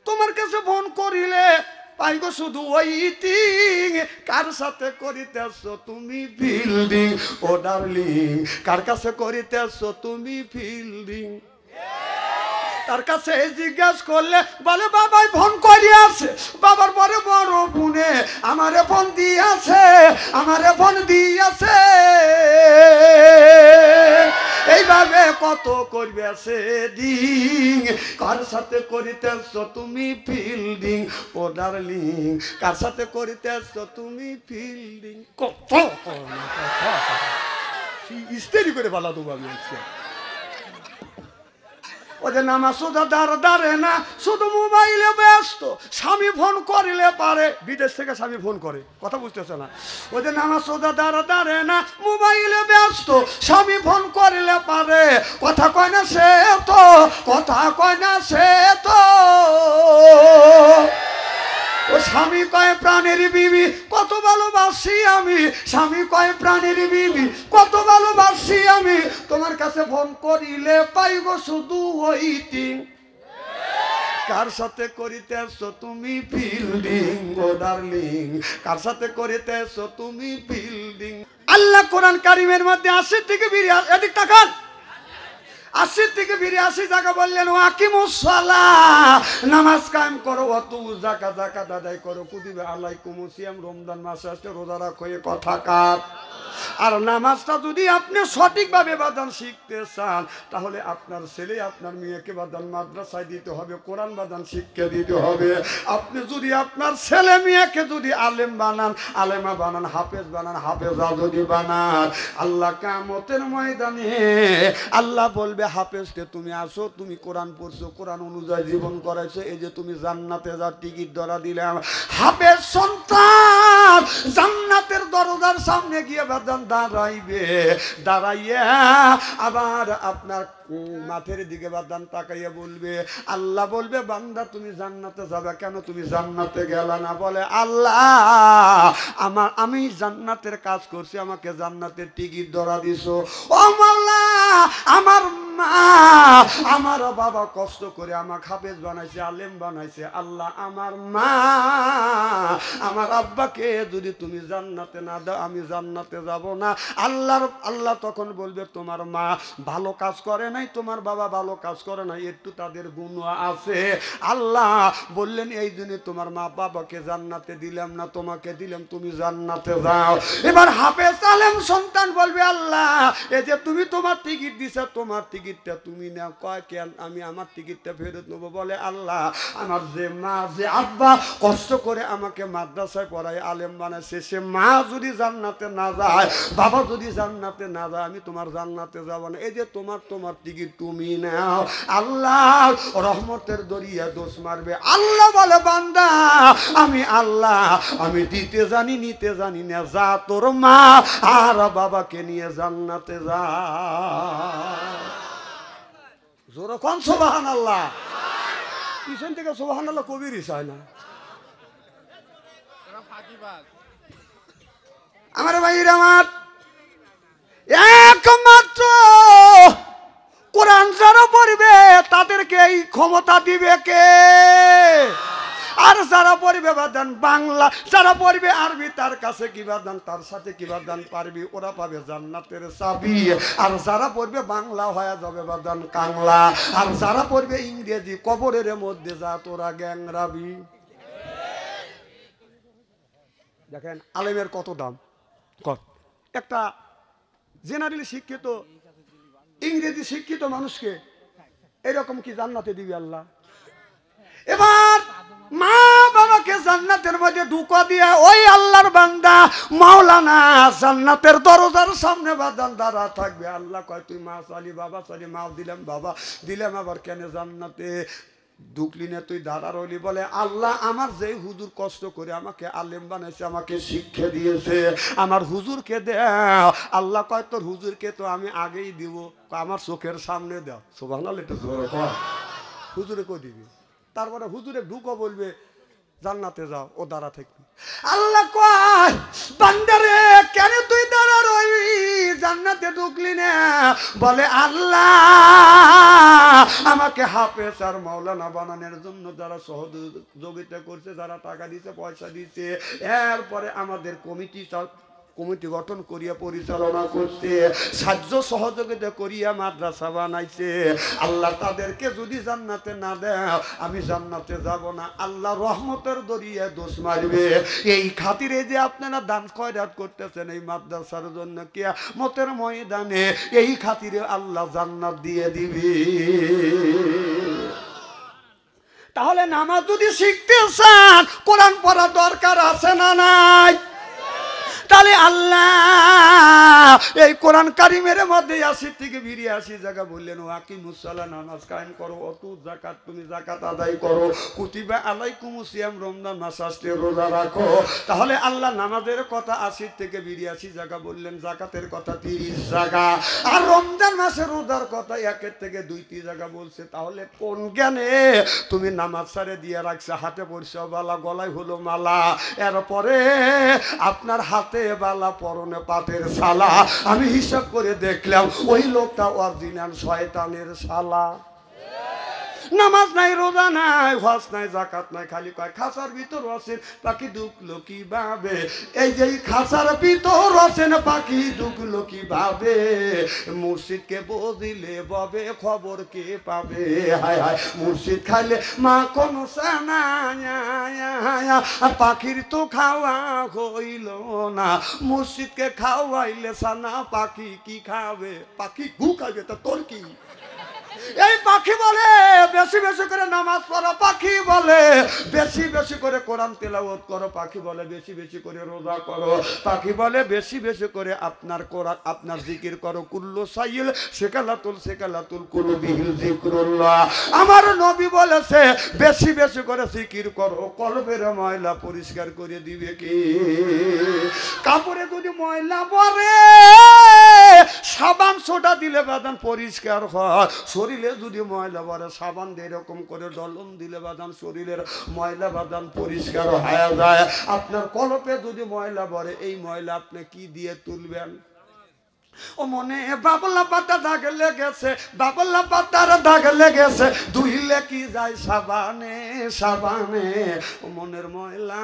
তোমার কাছে ফোন করিলে পাইগো শুধু ওয়েটিং। কার সাথে করিতেছো তুমি ফিল্ডিং ও ডার্লিং, কার কাছে করিতেছো তুমি ফিল্ডিং? তার কাছে জিজ্ঞাস করলে বলে বাবাই ফোন করিয়াছে। বাবার পরে বড় বোনে আমারে ফোন দিয়াছে, আমারে ফোন দিয়াছে। এইভাবে কত করবে সেদিন, কার সাথে করিতেছ তুমি ফিল্ডিং ও ডার্লিং, কার সাথে করিতেছ তুমি ফিল্ডিং? কত ইস্তেরি করে বলা দেবো আমি। ওদের নামাজ সোজা দাঁড়ে না, শুধু মোবাইলে ব্যস্ত। স্বামী ফোন করিলে পারে, বিদেশ থেকে স্বামী ফোন করে, কথা বুঝতেছে না। ওদের নামাজ সোজা দাঁড়ে না, মোবাইলে ব্যস্ত। স্বামী ফোন করিলে পারে, কথা কয় না সে তো, কথা কয় না সে তো। ও স্বামী কয় প্রাণের বিবি কত ভালোবাসি আমি, স্বামী কয় প্রাণের বিবি কত ভালোবাসি আমি। তোমার কাছে ফোন করিলে পাইগো শুধু ওয়েটিং। কার সাথে করিতেছো তুমি ফিল্ডিং ও ডার্লিং, কার সাথে করিতেছো তুমি ফিল্ডিং? আল্লাহ কোরআন কারিমের মধ্যে 80 থেকে 82, এদিক তাকান, 80 থেকে 82 জায়গা বললেন ওয়াকিমুস সালাহ, নামাজ কায়েম করো, ওয়াতু যাকাত আদায় করো, কুতিবা আলাইকুমুস সিয়াম, রমজান মাসে আসলে রোজা রাখো। এ কথা কার? আর নামাজটা যদি আপনি সঠিকভাবে বাদান শিখতে চান, তাহলে আপনার ছেলে আপনার মেয়েকে বাদান মাদ্রাসায় দিতে হবে, কোরআন বাদান শিক্ষা দিতে হবে। আপনি যদি আপনার ছেলে মেয়েকে যদি আলেম বানান, আলেমা বানান, হাফেজ বানান, হাফেজা যদি বানান, আল্লাহ কিয়ামতের ময়দানে আল্লাহ বলবে হাফেজকে তুমি আসো, তুমি কোরআন পড়ছো, কোরআন অনুযায়ী জীবন করাইছো, এই যে তুমি জান্নাতে যাওয়ার টিকিট ধরা দিলাম। হাফেজ সন্তান জান্নাতের দরজার সামনে গিয়ে বাদান দাঁড়াইবে, দাঁড়াইয়া আবার আপনার মাথের দিকে বাদান তাকাইয়া বলবে, আল্লাহ বলবে বান্দা তুমি জান্নাতে যাবে কেন, তুমি জান্নাতে গেলা না? বলে আল্লাহ আমি জান্নাতের কাজ করছি, আমাকে জান্নাতের টিকিট ধরা দিছো। ও মাওলা, আমার মা আমার বাবা কষ্ট করে আমাকে হাফেজ বানাইছে, আলেম বানাইছে। আল্লাহ আমার মা আমার আব্বাকে যদি তুমি জান্নাতে না দাও, আমি জান্নাতে যাব না। আল্লাহ তখন বলবে তোমার মা ভালো কাজ করে নাই, তোমার বাবা ভালো কাজ করে নাই, একটু তাদের গুণ আছে। আল্লাহ বললেন এই জন্য তোমার মা বাবাকে জান্নাতে দিলাম না, তোমাকে দিলাম, তুমি জান্নাতে যাও। এবার হাফেজ আলেম সন্তান বলবে আল্লাহ এই যে তুমি তোমার টিকিট দিছো, তোমার টিকিটটা তুমি নাও। কয় কেন? আমি আমার টিকিটটা ফেরত নেবো। বলে আল্লাহ আমার যে মা যে আব্বা কষ্ট করে আমাকে মাদ্রাসায় পড়ায়, আলেম বানাইছে, সে মা যদি জান্নাতে না যায়, বাবা যদি জান্নাতে না যায়, আমি তোমার জান্নাতে যাব না। এই যে তোমার টিকিট তুমি নাও। আল্লাহ রহমতের দরিয়া দোষ মারবে। আল্লাহ বলে বান্দা আমি আল্লাহ, আমি দিতে জানি নিতে জানি না, যা তোর মা আর বাবাকে নিয়ে জান্নাতে যা। জোরে কোন সুবহানাল্লাহ। পিছন থেকে সুবহানাল্লাহ কবিরই চায় না। আমার ভাইরা আমার, একমাত্র কোরআন যারা পড়বে তাদেরকে এই ক্ষমতা দিবে কে? আর যারা পড়বে বাদান বাংলা, যারা পড়বে আরবি, তার কাছে কি বাদান, তার সাথে কি বাদান পারবি, ওরা পাবে জান্নাতের চাবি। আর যারা পড়বে বাংলা হয়ে যাবে বাদান কাংলা। আর যারা পড়বে ইংরেজি, কবরের মধ্যে যা তোরা গ্যাংরাবি। দেখেন আলেমের কত দাম। একটা জেনারেলি শিক্ষিত ইংরেজি শিক্ষিত মানুষকে এরকম কি জান্নাতে দিবি আল্লাহ? এবার মা বাবাকে জান্নাতের মধ্যে ঢুকা দিয়ে ওই আল্লাহর বান্দা মাওলানা জান্নাতের দরজার সামনে বাদান দাঁড়া থাকবে। আল্লাহ কয় তুই মা চালি বাবা চালি, মাও দিলাম বাবা দিলাম, আবার কেন জান্নাতে ঢুকলি না, তুই দাঁড়া রইলি? বলে আল্লাহ আমার যে হুজুর কষ্ট করে আমাকে আলেম বানাইছে, আমাকে শিক্ষা দিয়েছে, আমার হুজুরকে দে। আল্লাহ কয় তোর হুজুরকে তো আমি আগেই দিব, আমার চোখের সামনে দাও। সুবহানাল্লাহ, এটা জোরে কর। হুজুরে কই দিবি? তারপরে হুজুরে ঢুকো বলবে জান্নাতে যাও, ও দাঁড়া থাকবি। আল্লাহ কয় বান্দারে কেন তুই দাঁড়া রইবি, জান্নাতে ঢুকলি না? বলে আল্লাহ আমাকে হাফেজ আর মাওলানা বানানোর জন্য যারা সহযোগিতা করছে, যারা টাকা দিছে, পয়সা দিছে, এরপরে আমাদের কমিটি গঠন করিয়া পরিচালনা করছে, সাহায্য সহযোগিতা করিয়া মাদ্রাসা বানাইছে, আল্লাহ তাদেরকে যদি জান্নাতে না দেয় আমি জান্নাতে যাব না। আল্লাহ রহমতের দরিয়া দোষ মারবে। এই খাতিরে যে আপনারা দান খয়রাত করতেছেন এই মাদ্রাসার জন্য, কিয়ামতের ময়দানে এই খাতিরে আল্লাহ জান্নাত দিয়ে দিবে। তাহলে নামাজ যদি শিখতে চান কোরআন পড়া দরকার আছে না নাই? তাহলে আল্লাহ এই কোরআন কারিমের মধ্যে ৮০ থেকে ৮২ জায়গা বললেন ওয়াকিমুস সালাহ, নামাজ কায়েম করো, অতু যাকাত, তুমি যাকাত আদায় করো, কুতিবা আলাইকুমুস সিয়াম, রমজান মাস আসলে রোজা রাখো। তাহলে আল্লাহ নামাজের কথা ৮০ থেকে ৮২ জায়গা বললেন, যাকাতের কথা ৩০ জায়গা, আর রমজান মাসে রোজার কথা ১ থেকে ২টি জায়গা বলছে। তাহলে কোন জ্ঞানে তুমি নামাজ সারে দিয়ে রাখছে, হাতে পড়ছে বালা, গলায় হলো মালা, এরপরে আপনার হাতে বালা, পরনে পাটের শালা। আমি হিসাব করে দেখলাম ওই লোকটা অরিজিনাল শয়তানের শালা। নামাজ নাই, রোজা নাই, হজ নাই, যাকাত নাই, খালি কয় খাসার ভিতর আছেন পাখি ঢুকলো কিভাবে। এই যে খাসার ভিতর আছেন পাখি ঢুকলো কিভাবে, মুর্শিদকে বদিলে ববে খবর কে পাবে। হায় হায় মুর্শিদ খাইলে মা কোন সানা, পাখির তো খাওয়া হইল না, মুর্শিদকে খাওয়াইলে সানা পাখি কি খাবে? পাখি গু খাবে, তা তোর কি? এই পাখি বলে বেশি বেশি করে নামাজ পড়ো, পাখি বলে বেশি বেশি করে কোরআন তেলাওয়াত করো, পাখি বলে বেশি বেশি করে রোজা করো, পাখি বলে বেশি বেশি করে আপনার কোরআন আপনার জিকির করো। কুল্লু সাইল সেকালাতুল কুলুবিহিল যিকরুল্লাহ। আমার নবী বলেছে বেশি বেশি করে জিকির করো, কলবের ময়লা পরিষ্কার করে দিবে কে? কাপড়ে যদি ময়লা পড়ে সাবান সোডা দিলে বাদান পরিষ্কার হয়, শরীরে যদি ময়লা পড়ে সাবান দিয়ে এরকম করে ডলন দিলে বাদান শরীরের ময়লা বাদান পরিষ্কার হয়ে যায়। আপনার কলপে যদি ময়লা পড়ে এই ময়লা আপনি কি দিয়ে তুলবেন? ও মনে বাবলা পাতা দাগ লেগেছে, বাবলা পাতার দাগ লেগেছে, ধুইলে কি যায় সাবানে সাবানে। ও মনের ময়লা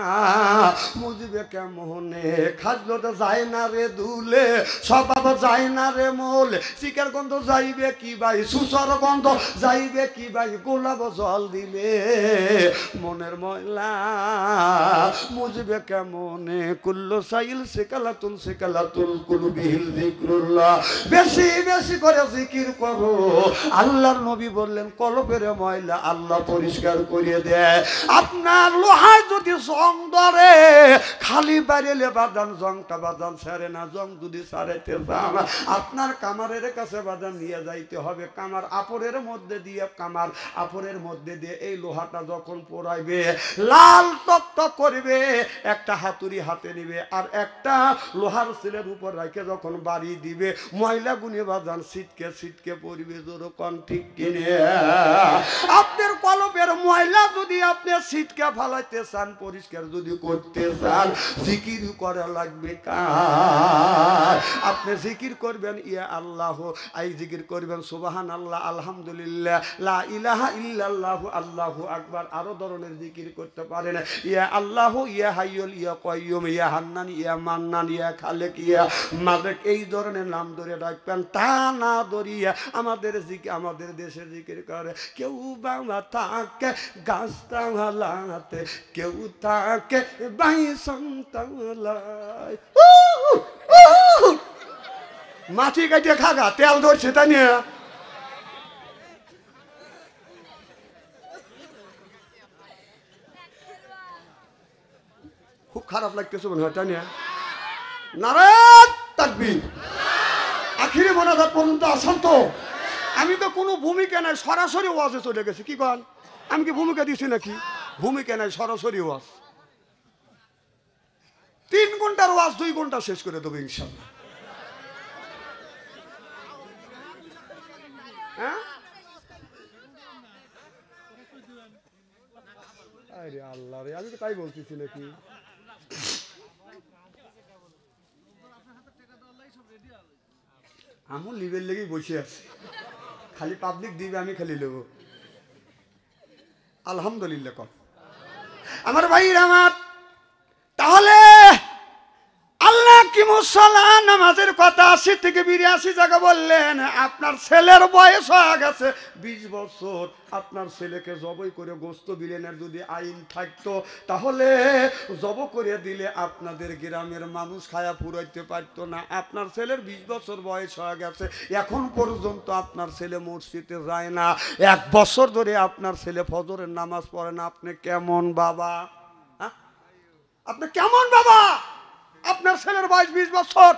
মুজবে কেমনে, খাজলো তো যায় না রে দুলে, স্বভাব যায় না রে মোল, চিকের গন্ধ যাইবে কি ভাই, সুসর গন্ধ যাইবে কি ভাই, গোলাপ জল দিলে। মনের ময়লা মুজবে কেমনে, কুল্লু সাইল সেকালাতুল কুলুবিহিল যিকরুল্লাহ। বেশি বেশি করে জিকির করো। আল্লাহর নবী বললেন কলবের ময়লা আল্লাহ পরিষ্কার করিয়ে দেয়। আপনার লোহায় যদি জং ধরে খালি বাড়িলে বাদান জংটা বাদান ছাড়ে না, জং যদি ছাড়াইতে চান আপনার কামারের কাছে বাদান নিয়ে যাইতে হবে। কামার আপরের মধ্যে দিয়ে এই লোহাটা যখন পোড়াইবে লাল টকটক করবে, একটা হাতুড়ি হাতে নিবে আর একটা লোহার সিলের উপর রেখে যখন বাড়ি দিবে ময়লা গুনে বাদান ছিটকে পড়বে। যেরকম ঠিক কিনে আপনার কলবের ময়লা যদি আপনি ছিটকে ফালাইতে চান, পরিষ্কার যদি করতে চান, জিকির করা লাগবে কার? আপনি জিকির করবেন ইয়া আল্লাহ, এই জিকির করবেন সুবহানাল্লাহ, আলহামদুলিল্লাহ, লা ইলাহা ইল্লাল্লাহু, আল্লাহু আকবার। আরো ধরনের জিকির করতে পারেন, ইয়া আল্লাহ, ইয়া হাইয়ুল, ইয়া কাইয়ুম, ইয়া হান্নান, ইয়া মান্নান, ইয়া খালেক, ইয়া মালিক। এই ধরনের নাম ধরে রাখবেন, তা না ধরিয়া আমাদের দেশে জিকির করে। কেউ বাবা থাকে গাছতলাতে, কেউ থাকে বাইসন্তলায়, মাটি কাটিয়ে খাগা তেল ধরছে তা নিয়ে। খুব খারাপ লাগতেছে মনে হয়, তাই না? নারায়ণ তাকবীর। আখিরে মোনাজাত পর্যন্ত আসেন তো। আমি তো কোনো ভূমিকা নাই, সরাসরি ওয়াজে চলে গেছি। কি কন? আমি কি ভূমিকা দিছি নাকি? ভূমিকা নাই, সরাসরি ওয়াজ। 3 ঘন্টার ওয়াজ 2 ঘন্টা শেষ করে দেবো ইনশাআল্লাহ। হ্যাঁ আরে আল্লাহ রে, আমি তো তাই বলতেছি নাকি। আমি লিবের লেগেই বসে আছি, খালি পাবলিক দিবে, আমি খালি নেব। আলহামদুলিল্লাহ কর আমার ভাইরা আমার। তাহলে আল্লাহ কি মুসল্লা নামাজের কথা ৮০ থেকে ৮২ জায়গা বললেন। আপনার ছেলের বয়স হয়ে গেছে ২০ বছর, আপনার ছেলেকে জবাই করে গোস্ত বিলেনের যদি আইন থাকতো তাহলে জব করে দিলে আপনাদের গ্রামের মানুষ খায়া পুরাইতে পারতো না। আপনার ছেলের ২০ বছর বয়স হয়ে গেছে, এখন পর্যন্ত আপনার ছেলে মসজিদে যায় না। ১ বছর ধরে আপনার ছেলে ফজরের নামাজ পড়ে না। আপনি কেমন বাবা? হ্যাঁ, আপনি কেমন বাবা? আপনার ছেলের বয়স ২০ বছর,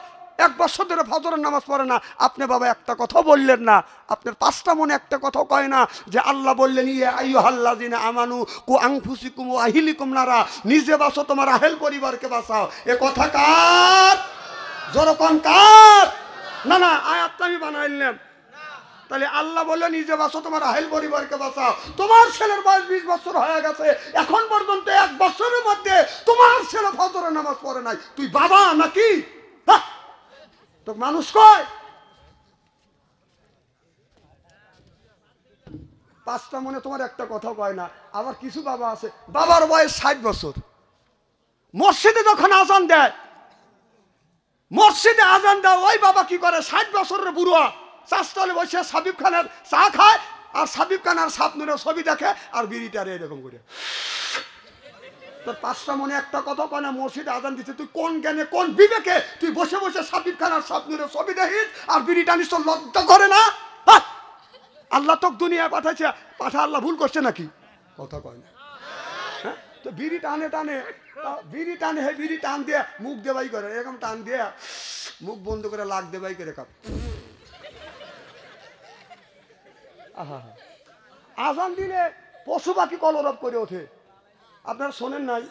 ১ বছর ধরে ফজরের নামাজ পড়ে না। আপনি বাবা একটা কথা বললেন না, আপনার ৫টা মনে একটা কথা কয় না যে আল্লাহ বললেন ইয়া আইয়ুহাল্লাযিনা আমানু কু আনফুসিকুম ওয়া আহলিকুম নারা, নিজে বাঁচো তোমার আহেল পরিবারকে বাঁচাও। এ কথা কার? জোরকন কার? না না, আয়াতটা আমি বানাইলাম। তাহলে আল্লাহ বললো নিজে বাঁচো তোমার আহেল পরিবারকে বাঁচাও। তোমার ছেলের বয়স ২০ বছর হয়ে গেছে, এখন পর্যন্ত ১ বছরের মধ্যে তোমার ছেলে ফজরের নামাজ পড়ে নাই। তুই বাবা নাকি? তো মানুষ কয় ৫টা মনে তোমার একটা কথা কয় না। আবার কিছু বাবা আছে বাবার বয়স ৬০ বছর, মসজিদে যখন আজান দেয়, মসজিদে আজান দেয়, ওই বাবা কি করে ৬০ বছরের বুড়া চাষতলে বসে সাবিব খানের চা খায়, আর সাবিব খান আর সাপনুরের ছবি দেখে, আর বিড়িটারে এরকম করে। তোর ৫টা মনে একটা কথা কয় না, মসজিদে আজান দিচ্ছে, তুই কোন জ্ঞানে কোন বিবেকে তুই বসে বসে সাবিব খান আর সাপনুরের ছবি দেখিস আর বিড়িটা নিস? তোর লজ্জা করে না? আল্লাহ তোকে দুনিয়ায় পাঠাইছে, আল্লাহ ভুল করছে নাকি? কথা কয় না। হ্যাঁ, তো বিড়ি টানে বিড়ি টানে, হে বিড়ি টান দিয়ে মুখ দেবাই করে, এরকম টান দিয়ে মুখ বন্ধ করে লাগ দেবাই করে কাপ। আজান দিলে পশু পাখি কলরব করে ওঠে, আপনারা শোনেন নাই?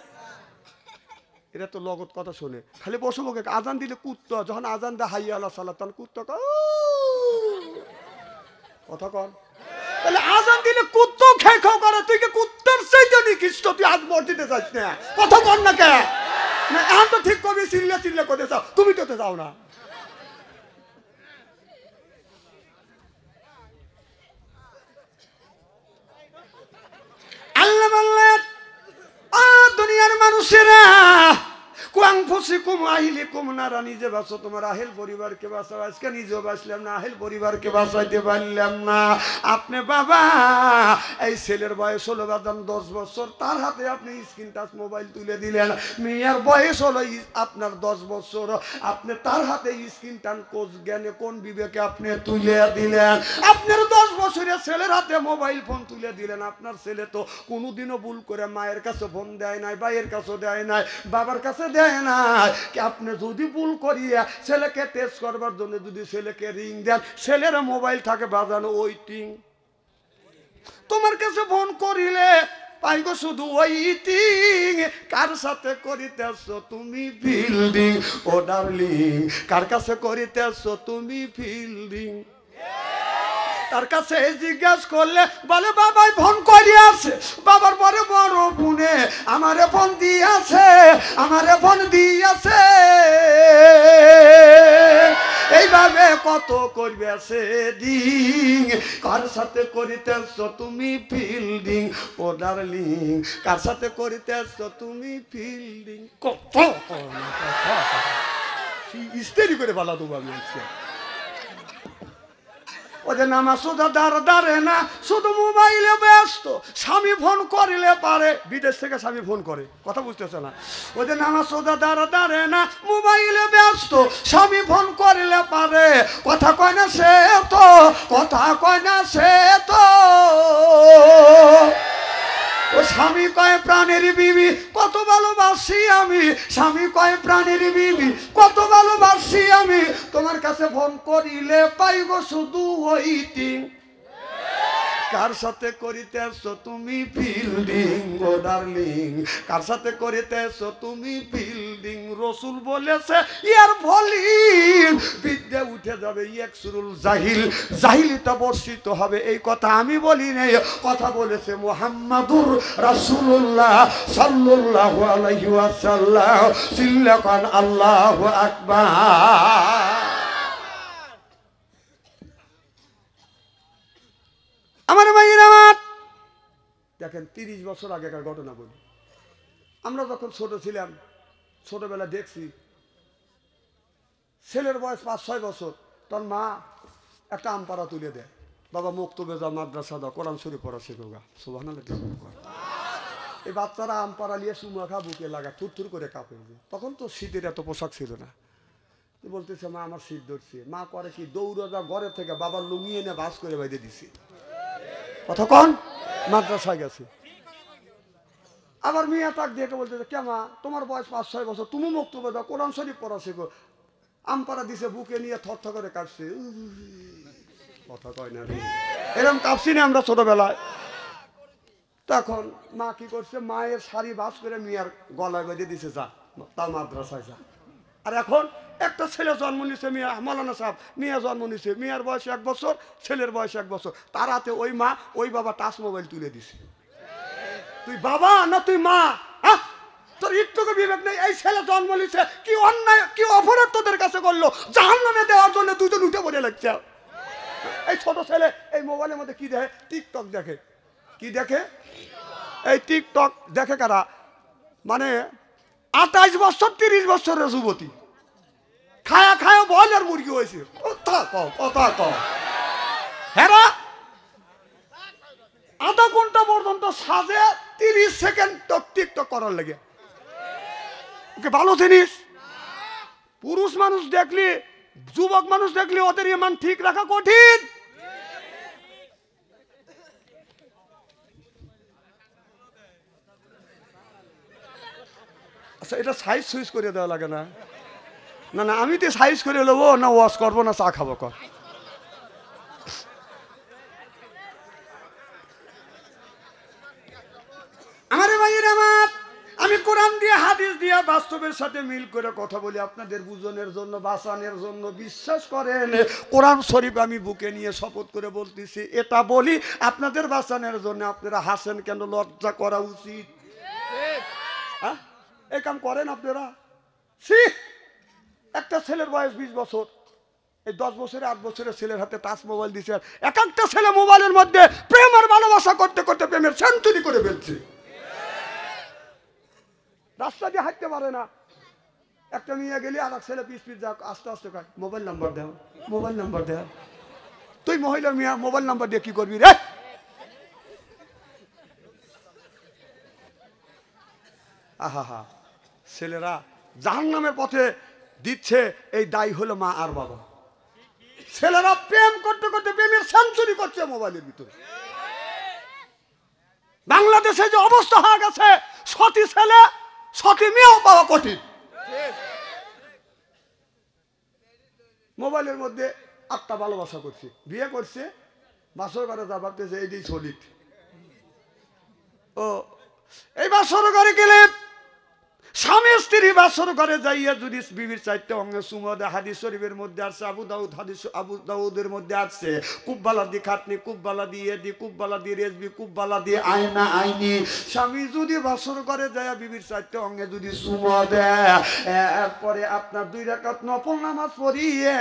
এরা তো লগত কথা শোনে, খালি পশু পাখি। আজান দিলে কুত্তা, যখন আজান দেয় হাইয়া আল্লাহ সাল্লাহ, তখন কুত্তা কথা কন। তাহলে আজান দিলে কুত্তো খেয়ে খাও করে, তুই কি কুত্তার চাইতে নিকৃষ্ট? তুই আজ মসজিদে যাস না, কথা কন না কে? না এখন তো ঠিক করবি, চিল্লা করতে চাও, তুমি তো যাও না। আল্লাহ বললেন দুনিয়ার মানুষেরা নিজে বাঁচো তোমার আহেল পরিবারকে বাঁচাও। আজকে নিজেও বাঁচলাম না, আহেল পরিবারকে বাঁচাইতে পারলাম না। আপনি বাবা এই ছেলের বয়স হলো বাদাম 10 বছর, তার হাতে আপনি স্ক্রিন টাচ মোবাইল তুলে দিলেন। মেয়ের বয়স হলো আপনার 10 বছর, আপনি তার হাতে স্ক্রিন টাচ কোচ জ্ঞানে কোন বিবেকে আপনি তুলে দিলেন? আপনার 10 বছরের ছেলের হাতে মোবাইল ফোন তুলে দিলেন। আপনার ছেলে তো কোনোদিনও ভুল করে মায়ের কাছে ফোন দেয় নাই, ভাইয়ের কাছে দেয় নাই, বাবার কাছে দেয় না। আপনি যদি ভুল করিয়া ছেলেকে টেস্ট করবার জন্য যদি ছেলেকে রিং দেন, ছেলের মোবাইল থাকে বাজানো ওয়েটিং, তোমার কাছে ফোন করিলে পাইগো শুধু ওয়েটিং। কার সাথে করিতেছ তুমি ফিল্ডিং ও ডার্লিং? কার কাছে করিতেছ তুমি ফিল্ডিং? তার কাছে জিজ্ঞাসা করলে বলে বাবাই ফোন করিয়াছে, বাবার পরে বড় বোনে আমারে ফোন দিয়েছে, আমারে ফোন দিয়েছে। এইভাবে কত করবে সেদিন। কার সাথে করিতেছ তুমি ফিল্ডিং ও ডার্লিং? কার সাথে করিতেছ তুমি ফিল্ডিং? কত ইস্তেরি করে বলা দেবো আমি। ওদের নামা শুধু দাঁড়ে না, শুধু মোবাইলে ব্যস্ত। স্বামী ফোন করিলে পারে, বিদেশ থেকে স্বামী ফোন করে, কথা বুঝতেছে না। ওদের নামা শুধু দাঁড়ে না, মোবাইলে ব্যস্ত। স্বামী ফোন করিলে পারে, কথা কয় না সে তো, কথা কয় না সে তো। ও স্বামী কয় প্রাণের বিবি কত ভালোবাসি আমি, স্বামী কয় প্রাণের বিবি কত ভালোবাসি আমি, তোমার কাছে ফোন করিলে পাইব শুধু ওয়েটিং। কার সাথে করিতেছো তুমি ফিল্ডিং ও ডার্লিং, কার সাথে করিতেছো তুমি ফিল্ডিং। রসুল বলেছে ইয়ার ভলিং বিদ্যা উঠে যাবে ইয়াকসুরুল জাহিল, জাহিলিটা বর্ষিত হবে। এই কথা আমি বলি নাই, কথা বলেছে মুহাম্মাদুর রাসূলুল্লাহ সাল্লাল্লাহু আলাইহি ওয়াসাল্লাম। সিল্লাকান আল্লাহু আকবার। আমার ভাইয়ের আমার দেখেন 30 বছর আগেকার ঘটনা বলি। আমরা যখন ছোট ছিলাম, ছোটবেলা দেখছি ছেলের বয়স 5-6 বছর, তোর মা একটা আমপাড়া তুলে দেয়, বাবা মক্তবে যা, মাদ্রাসা দাও, কোরআন শরীফ পড়া শেখোগা। সুবহানাল্লাহ। এই বাচ্চারা আমপাড়া নিয়ে সুমাখা বুকে লাগা, থুরথুর করে কাঁপে। তখন তো শীতের এত পোশাক ছিল না। বলতেছে মা আমার শীত ধরছে। মা করে কি, দৌড়ে যা ঘরের থেকে বাবার লুঙ্গি এনে বাস করে বাইরে দিছি। কতক্ষণ মাদ্রাসায় গেছে। আবার মেয়ে তাক দেখে বলতেছে কে মা তোমার বয়স 5-6 বছর, তুমি মক্তবে দাও, কোরআন শরীফ পড়া শেখো। আমপাড়া দিছে, বুকে নিয়ে থরথর করে কাটছে। কথা কয় না রে, এরকম কাঁপছি না আমরা ছোটবেলায়। তখন মা কি করছে, মায়ের শাড়ি বাস করে মেয়ের গলায় বেঁধে দিছে, যা তা মাদ্রাসায় যা। আর এখন একটা ছেলে জন্ম নিছে, মিয়া মৌলানা সাহেব, মেয়ে জন্ম নিছে, মেয়ের বয়স 1 বছর, ছেলের বয়স 1 বছর। তার হাতে ওই মা ওই বাবা টাচ মোবাইল তুলে দিছে। তুই বাবা না তুই মা? তোর একটুকু বিবেক নেই? এই ছেলে জন্ম নিছে, কি অন্যায় কি অপরাধ তোদের কাছে করলো, জাহান্নামে দেওয়ার জন্য দুজন উঠে পড়ে লাগছে। এই ছোট ছেলে এই মোবাইলের মধ্যে কি দেখে? টিকটক দেখে। কি দেখে? এই টিকটক দেখে কারা? মানে 28 বছর 30 বছরের যুবতী খায়া খায়া বয়লার মুরগি হয়েছে। কথা কও, কথা কও। হেরা আধা ঘন্টা পর্যন্ত সাজে, 30 সেকেন্ড টিকটক করার লাগে। ওকে ভালো জিনিস। পুরুষ মানুষ দেখলি, যুবক মানুষ দেখলি ওদের ইমান ঠিক রাখা কঠিন। আচ্ছা এটা সাইজ সুইচ করে দেওয়া লাগে না? না না, আমি তো সাইজ করে নেবো না, ওয়াশ করবো না, চা খাবো কর। আমার ভাইয়ের আমার, আমি কোরআন দিয়ে হাদিস দিয়ে বাস্তবের সাথে মিল করে কথা বলি আপনাদের বুঝনের জন্য, বাঁচানোর জন্য। বিশ্বাস করেন কোরআন শরীফ আমি বুকে নিয়ে শপথ করে বলতেছি, এটা বলি আপনাদের বাঁচানোর জন্য। আপনারা হাসেন কেন? লজ্জা করা উচিত। এই কাম করেন আপনারা? একটা ছেলের বয়স 20 বছর, এই 10 বছরে 8 বছরের ছেলের হাতে টাচ মোবাইল দিছে। এক একটা ছেলে মোবাইলের মধ্যে প্রেম আর ভালোবাসা করতে করতে প্রেমের সেঞ্চুরি করে ফেলছে। রাস্তা দিয়ে হাঁটতে পারে না। একটা নিয়ে গেলি আর এক ছেলে পিস যাক আস্তে আস্তে কয় মোবাইল নাম্বার দেও, মোবাইল নাম্বার দেও। তুই মহিলার মিয়া মোবাইল নাম্বার দিয়ে কি করবি রে? আহা, ছেলেরা জাহান্নামের পথে দিচ্ছে, এই দায়ী হলো মা আর বাবা। ছেলেরা প্রেম করতে করতে প্রেমের সেঞ্চুরি করছে মোবাইলের ভিতরে। বাংলাদেশে যে অবস্থা হয়ে গেছে, সতী ছেলে সতী মেয়েও পাওয়া কঠিন। মোবাইলের মধ্যে 8টা ভালোবাসা করছে, বিয়ে করছে, বাসর ঘরে যা ভাবতেছে এইটাই সলিড। ও এই বাসর ঘরে গেলে স্বামী স্ত্রী বাসর ঘরে যাইয়া যদি বিবির 4টে অঙ্গে চুমা দেয়, হাদিস শরীফের মধ্যে আছে, আবু দাউদের মধ্যে আছে, কুব্বালা দি খাটনি, কুব্বালা দিয়ে দি, কুব্বালা দিয়ে রেজবি, কুব্বালা দিয়ে আয়না আইনি। স্বামী যদি বাসর ঘরে যায় বিবির 4টে অঙ্গে যদি চুমা দেয়, এরপরে আপনার 2 রাকাত নফল নামাজ পড়িয়ে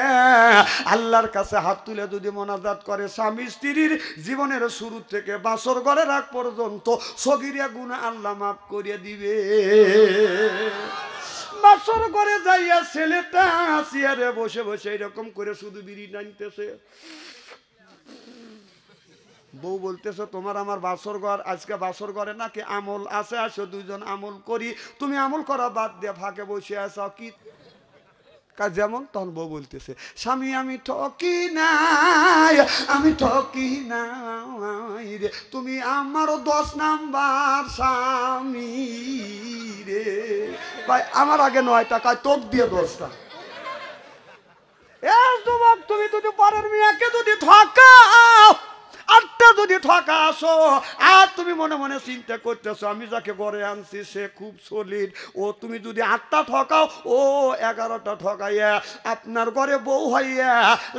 আল্লাহর কাছে হাত তুলে যদি মোনাজাত করে, স্বামী স্ত্রীর জীবনের শুরু থেকে বাসর ঘরে রাখ পর্যন্ত সগীরা গুনাহ আল্লাহ মাফ করে দিবে। বাসর ঘরে যাইয়া ছেলেটা চেয়ারে বসে বসে এরকম করে শুধু বিড়ি টানতেছে। বউ বলতেছে তোমার আমার বাসর ঘর, আজকে বাসর ঘরে নাকি আমল আছে, আসো 2 জন আমল করি। তুমি আমল করা বাদ দিয়ে ফাঁকে বসে আছো কি কাজ? যেমন তখন বউ বলতেছে স্বামী আমি ঠকি নাই, আমি ঠকি নাই রে, তুমি আমারও 10 নাম্বার স্বামী রে। ভাই আমার আগে 9 টাকায় তোক দিয়ে 10টা। যুবক তুমি যদি পরের মেয়েকে যদি ঠকাও, 8টা করে যদি ঠকা আসো, আর তুমি মনে মনে চিন্তা করতেছো আমি যাকে ঘরে আনছি সে খুব সলিড, ও তুমি যদি 8টা ঠকাও, ও 11টা ঠকাইয়া আপনার ঘরে বউ হইয়া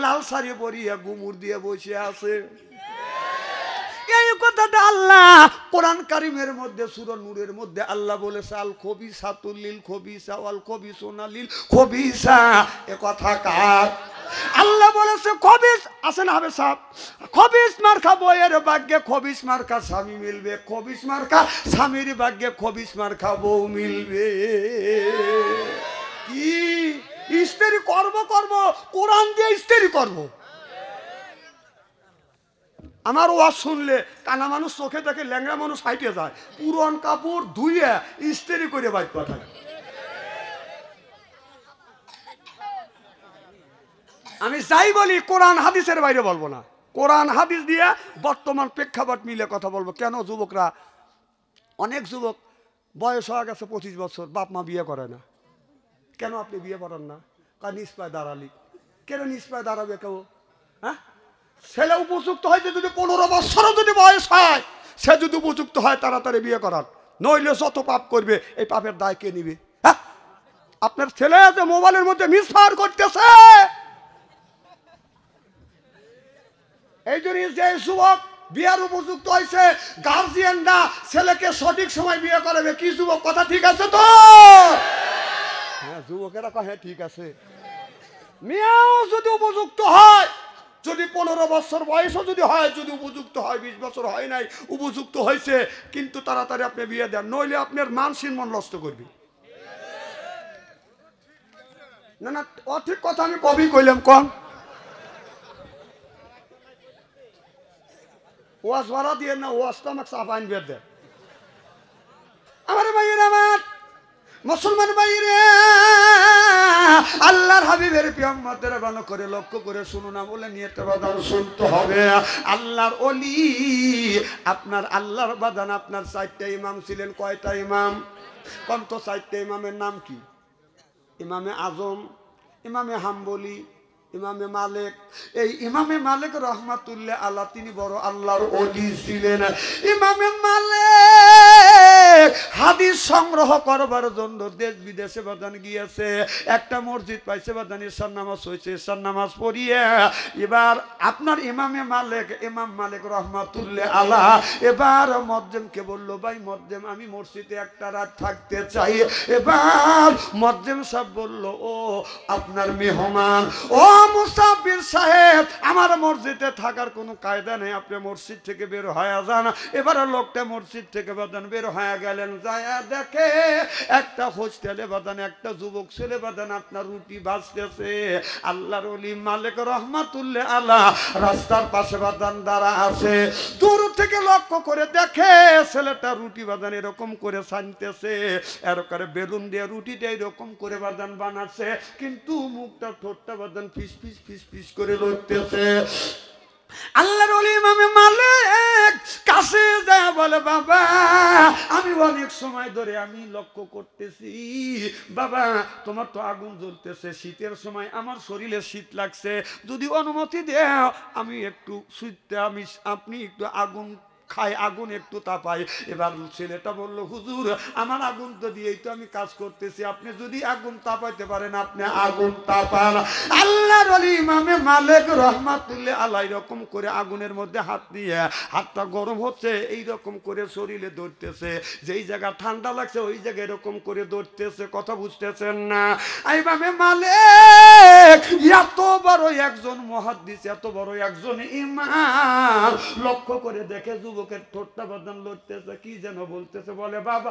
লাল শাড়ি পরিয়া গুমুর দিয়ে বসে আছে। এই কথাটা আল্লাহ কোরআন কারিমের মধ্যে সূরা নূরের মধ্যে আল্লাহ বলেছে, আল খবিসাতুল লিল খবিসা ওয়াল খবিসুনা লিল খবিসা। এ কথা কার? আল্লাহ বলেছে খবিস আছে না হবে সাহেব, খবিস মার্কা বইয়ের ভাগ্যে খবিস মার্কা স্বামী মিলবে, খবিস মার্কা স্বামীর ভাগ্যে খবিস মার্কা বউ মিলবে। কি ইস্তেরি করব কোরআন দিয়ে ইস্তেরি করব। আমার ওয়াজ শুনলে কানা মানুষ চোখে দেখে ল্যাংড়া মানুষ হাইটে যায়, পুরন কাপড় ধুইয়া ইস্তেরি করে বাইক পাঠায়। আমি যাই বলি কোরআন হাদিসের বাইরে বলবো না, কোরআন হাদিস দিয়ে বর্তমান প্রেক্ষাপট মিলে কথা বলবো। কেন যুবকরা, অনেক যুবক বয়স হয়ে গেছে 25 বছর, বাপ মা বিয়ে করে না। কেন আপনি বিয়ে করেন না? কারণ নিজ পায়ে দাঁড়ালি। কেন নিজ পায়ে দাঁড়াবে কেউ? হ্যাঁ, ছেলে উপযুক্ত হয়েছে যদি 15 বছরও যদি বয়স হয়, সে যদি উপযুক্ত হয় তাড়াতাড়ি বিয়ে করার, নইলে যত পাপ করবে এই পাপের দায় কে নিবে? হ্যাঁ, আপনার ছেলে যে মোবাইলের মধ্যে মিসফায়ার করতেছে, এই জন্য যে যুবক বিয়ার উপযুক্ত হয়েছে, গার্জিয়ানরা ছেলেকে সঠিক সময় বিয়ে করাবে। কি যুবক, কথা ঠিক আছে তো? হ্যাঁ, যুবকেরা কয় হ্যাঁ ঠিক আছে। মেয়েও যদি উপযুক্ত হয়, যদি 15 বছর বয়সও যদি হয়, যদি উপযুক্ত হয়, 20 বছর হয় নাই উপযুক্ত হয়েছে, কিন্তু তাড়াতাড়ি আপনি বিয়ে দেন, নইলে আপনার মান সম্মান নষ্ট করবে। না না, অঠিক কথা আমি কবি কইলাম কম। ওয়াজ ভাড়া দিয়ে না, ওয়াজটা আমাকে চাপ আইন বের দেয়। আমার ভাইয়ের, আমার মুসলমান ভাইরে, আল্লাহর হাবিবের পিয়ামতের বানো করে লক্ষ্য করে শুনুন না, বলে নিয়তে বাদান শুনতে হবে। আল্লাহর ওলি, আপনার আল্লাহর বাদান, আপনার 4টা ইমাম ছিলেন। কয়টা ইমাম? কন্ত 4টা ইমামের নাম কি? ইমামে আজম, ইমামে হাম্বলি, ইমামে মালিক। এই ইমামে মালিক রহমাতুল্লাহ আল্লাহ, তিনি বড় আল্লাহর ওলি ছিলেন। ইমামে মালিক হাদিস সংগ্রহ করবার জন্য দেশ বিদেশে বাদান গিয়েছে। একটা মসজিদ পাইছে, বাদান ঈশার নামাজ হয়েছে, ঈশার নামাজ পড়িয়ে এবার আপনার ইমামে মালিক, ইমাম মালিক রহমাতুল্লাহ আল্লাহ এবার মুয়াজ্জিনকে বলল, ভাই মুয়াজ্জিন, আমি মসজিদে একটা রাত থাকতে চাই। এবার মুয়াজ্জিন সাহেব বলল, ও আপনার মেহমান, ও মুসাফির সাহেব, আমার মসজিদে থাকার কোনো কায়দা নেই, আপনি মসজিদ থেকে বের হয়ে যান। এবারে লোকটা মসজিদ থেকে বাদান বের হয়ে গেলেন, যায় দেখে একটা হোস্টেলে বাদান একটা যুবক ছেলে বাদান আপনার রুটি ভাজতেছে। আল্লাহর ওলি মালিক রহমাতুল্লাহ আল্লাহ রাস্তার পাশে বাদান দাঁড়া আছে। দূর থেকে লক্ষ্য করে দেখে ছেলেটা রুটি বাদান এরকম করে ছানতেছে, এর করে বেলুন দিয়ে রুটিটা এরকম করে বাদান বানাচ্ছে, কিন্তু মুখটা ঠোঁটটা বাদান ফিস ফিস ফিস ফিস করে লড়তেছে। আল্লাহর ওলি ইমামে মালিক কাছে যায় বলে, বাবা আমি অনেক সময় ধরে আমি লক্ষ্য করতেছি, বাবা তোমার তো আগুন জ্বলতেছে, শীতের সময় আমার শরীরে শীত লাগছে, যদি অনুমতি দেও আমি একটু শুইতে, আপনি একটু আগুন খাই, আগুন একটু তাপাই। এবার ছেলেটা বলল, হুজুর আমার আগুন তো দিয়েই তো আমি কাজ করতেছি, আপনি যদি আগুন তাপাইতে পারেন আপনি আগুন তাপান। আল্লাহর ওলি ইমামে মালিক রহমাতুল্লাহ আলাইহি এরকম করে আগুনের মধ্যে হাত দিয়ে, হাতটা গরম হচ্ছে, এই রকম করে শরীরে ধরতেছে, যেই জায়গা ঠান্ডা লাগছে ওই জায়গায় এরকম করে ধরতেছে। কথা বুঝতেছেন না? ইমামে মালিক এত বড় একজন মুহাদ্দিস, এত বড় একজন ইমাম, লক্ষ্য করে দেখে যুবকের ঠোঁটটা বাদান লড়তেছে, কি যেন বলতেছে, বলে বাবা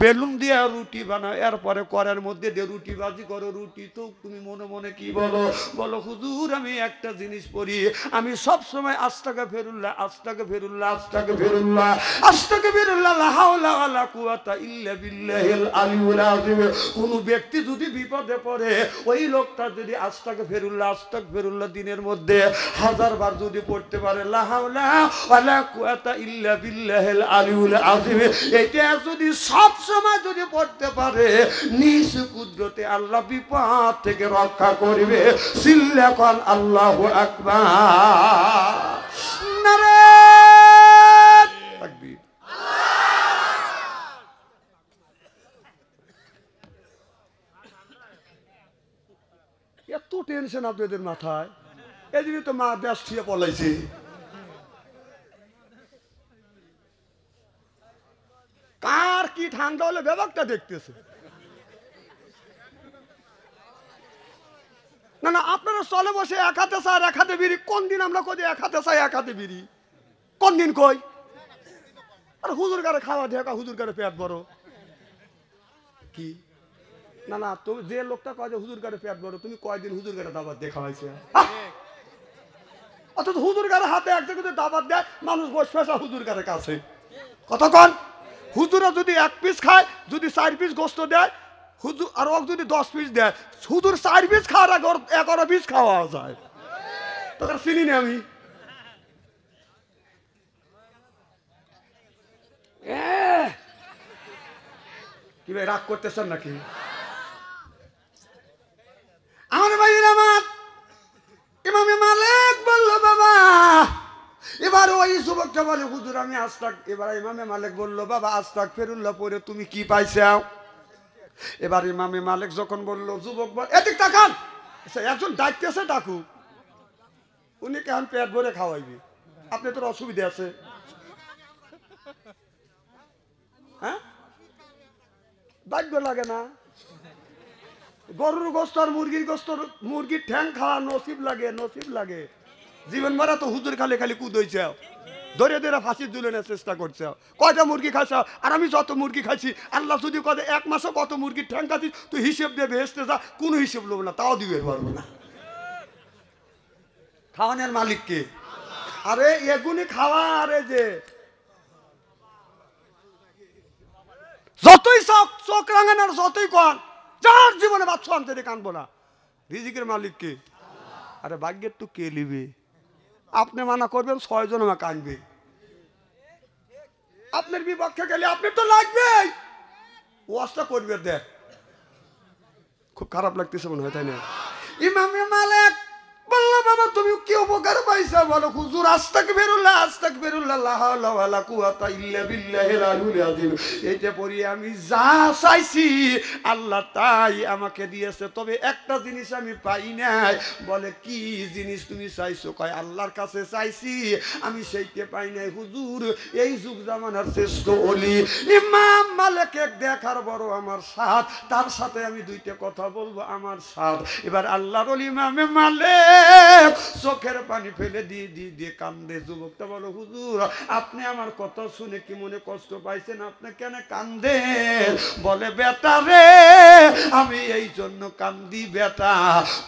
বেলুন দিয়ে রুটি বানাও, এরপরে করার মধ্যে দিয়ে রুটি বাজি করো, রুটি তো তুমি মনে মনে কি বলো? বলো হুজুর আমি একটা জিনিস পড়ি, আমি সব সময় আস্তাগফিরুল্লাহ আস্তাগফিরুল্লাহ আস্তাগফিরুল্লাহ আস্তাগফিরুল্লাহ লা হাওলা ওয়ালা কুওয়াতা ইল্লা বিল্লাহিল আলিয়্যিল আযীম। কোন ব্যক্তি যদি বিপদে পড়ে, ওই লোকটা যদি আস্তাগফিরুল্লাহ আস্তাগফিরুল্লাহ দিনের মধ্যে 1000 বার যদি পড়তে পারে, লা হাওলা ওয়ালা কুওয়াতা ইল্লা বিল্লাহিল আলিয়্যিল আযীম, এটা যদি সব সময় যদি পড়তে পারে, নিজ কুদরতে আল্লাহ বিপদ থেকে রক্ষা করবে। সিল্লা কল আল্লাহু আকবার। এত টেনশন আপনাদের মাথায়, এই জন্য তো মা দেশ ছুঁয়ে পলাইছে। কার কি ঠান্ডা হলে ব্যাপারটা দেখতেছে না। না আপনারা চলে বসে এক হাতে চা আর এক হাতে বিড়ি, কোন দিন আমরা কই এক হাতে চা এক হাতে বিড়ি, কোন দিন কই? আর হুজুর গারে খাওয়া দেখা, হুজুর গারে পেট বড় কি? না না, তুমি যে লোকটা কয় যে হুজুর গারে পেট বড়, তুমি কয়দিন হুজুর গারে দাবাত দিয়ে খাওয়াইছে? অথচ হুজুর গারে হাতে এক জায়গাতে দাবাত দেয়, মানুষ বসে ফেসা হুজুর গারে কাছে কতক্ষণ? হুজুরা যদি 1 পিস খায়, যদি 4 পিস গোস্ত দেয় হুজুর, আর ওক যদি 10 পিস দেয়, হুজুর 4 পিস খাওয়ার আগে 11 পিস খাওয়া যায়। তোকে চিনি না আমি। কি ভাই রাগ করতেছেন নাকি? আমার ভাইয়ের আমার ইমামে মালিক বলল বাবা, এবার ওই যুবকটা বলে হুজুর আমি আস্তাক, এবার ইমামে মালিক বলল বাবা আস্তাগফিরুল্লাহ পড়ে তুমি কি পাইছাও? এবার ইমামে মালিক যখন বলল, যুবক বল এদিক তাকান, একজন ডাকতেছে ডাকু, উনি কেমন পেট ভরে খাওয়াইবে, আপনি তোর অসুবিধা আছে? হ্যাঁ ভাগ্য লাগে না? গরুর গোস্ত আর মুরগির গোস্ত, মুরগির ঠ্যাং খাওয়া নসিব লাগে, নসিব লাগে। জীবন ভরা তো হুজুর খালি খালি কুদইছে, ধরে ধরে ফাঁসি ঝুলানোর চেষ্টা করছে। কয়টা মুরগি খাইছ? আর আমি যত মুরগি খাইছি, আল্লাহ যদি কত 1 মাসে কত মুরগির ঠ্যাং খাচ্ছিস তুই হিসেব দিয়ে ভেসতে যা, কোনো হিসেব নেবো না, তাও দিবে পারবো না। খাওয়ানোর মালিককে, আরে এগুনি খাওয়া, আরে যে যতই চোখ রাঙানোর যতই কন, যার জীবনে বাচ্চা আনতে কানবো না, রিজিকের মালিককে। আরে ভাগ্যের তো কে নিবে? আপনি মানা করবেন 6 জন আমাকে কানবে, আপনার বিপক্ষে গেলে আপনি তো লাগবেই, ওয়াজটা করবে। দেখ খুব খারাপ লাগতেছে মনে হয়, তাই না? ইমামে মালিক বলল বাবা তুমি কি উপকার পাইছা? বলো হুজুর আস্তাগফিরুল্লাহ আস্তাগফিরুল্লাহ লা হাওলা ওয়ালা কুওয়াতা ইল্লা বিল্লাহিল আলিয়্যিল আযীম। এইটা পড়ি আমি যা চাইছি আল্লাহ তাই আমাকে দিয়েছে, তবে একটা জিনিস আমি পাই নাই। বলে কি জিনিস তুমি চাইছো? কয় আল্লাহর কাছে চাইছি, আমি সেইটা পাই নাই হুজুর। এই যুগ জামানার শ্রেষ্ঠ ওলি ইমাম মালিককে দেখার বড় আমার সাথ, তার সাথে আমি 2টা কথা বলবো আমার সাথ। এবার আল্লাহর ওলি ইমামে মালিক চোখের পানি ফেলে দিয়ে কান্দে। যুবকটা বলো হুজুর আপনি আমার কথা শুনে কি মনে কষ্ট পাইছেন? আপনি কেন কান্দেন? বলে বেটা রে আমি এই জন্য কান্দি বেটা,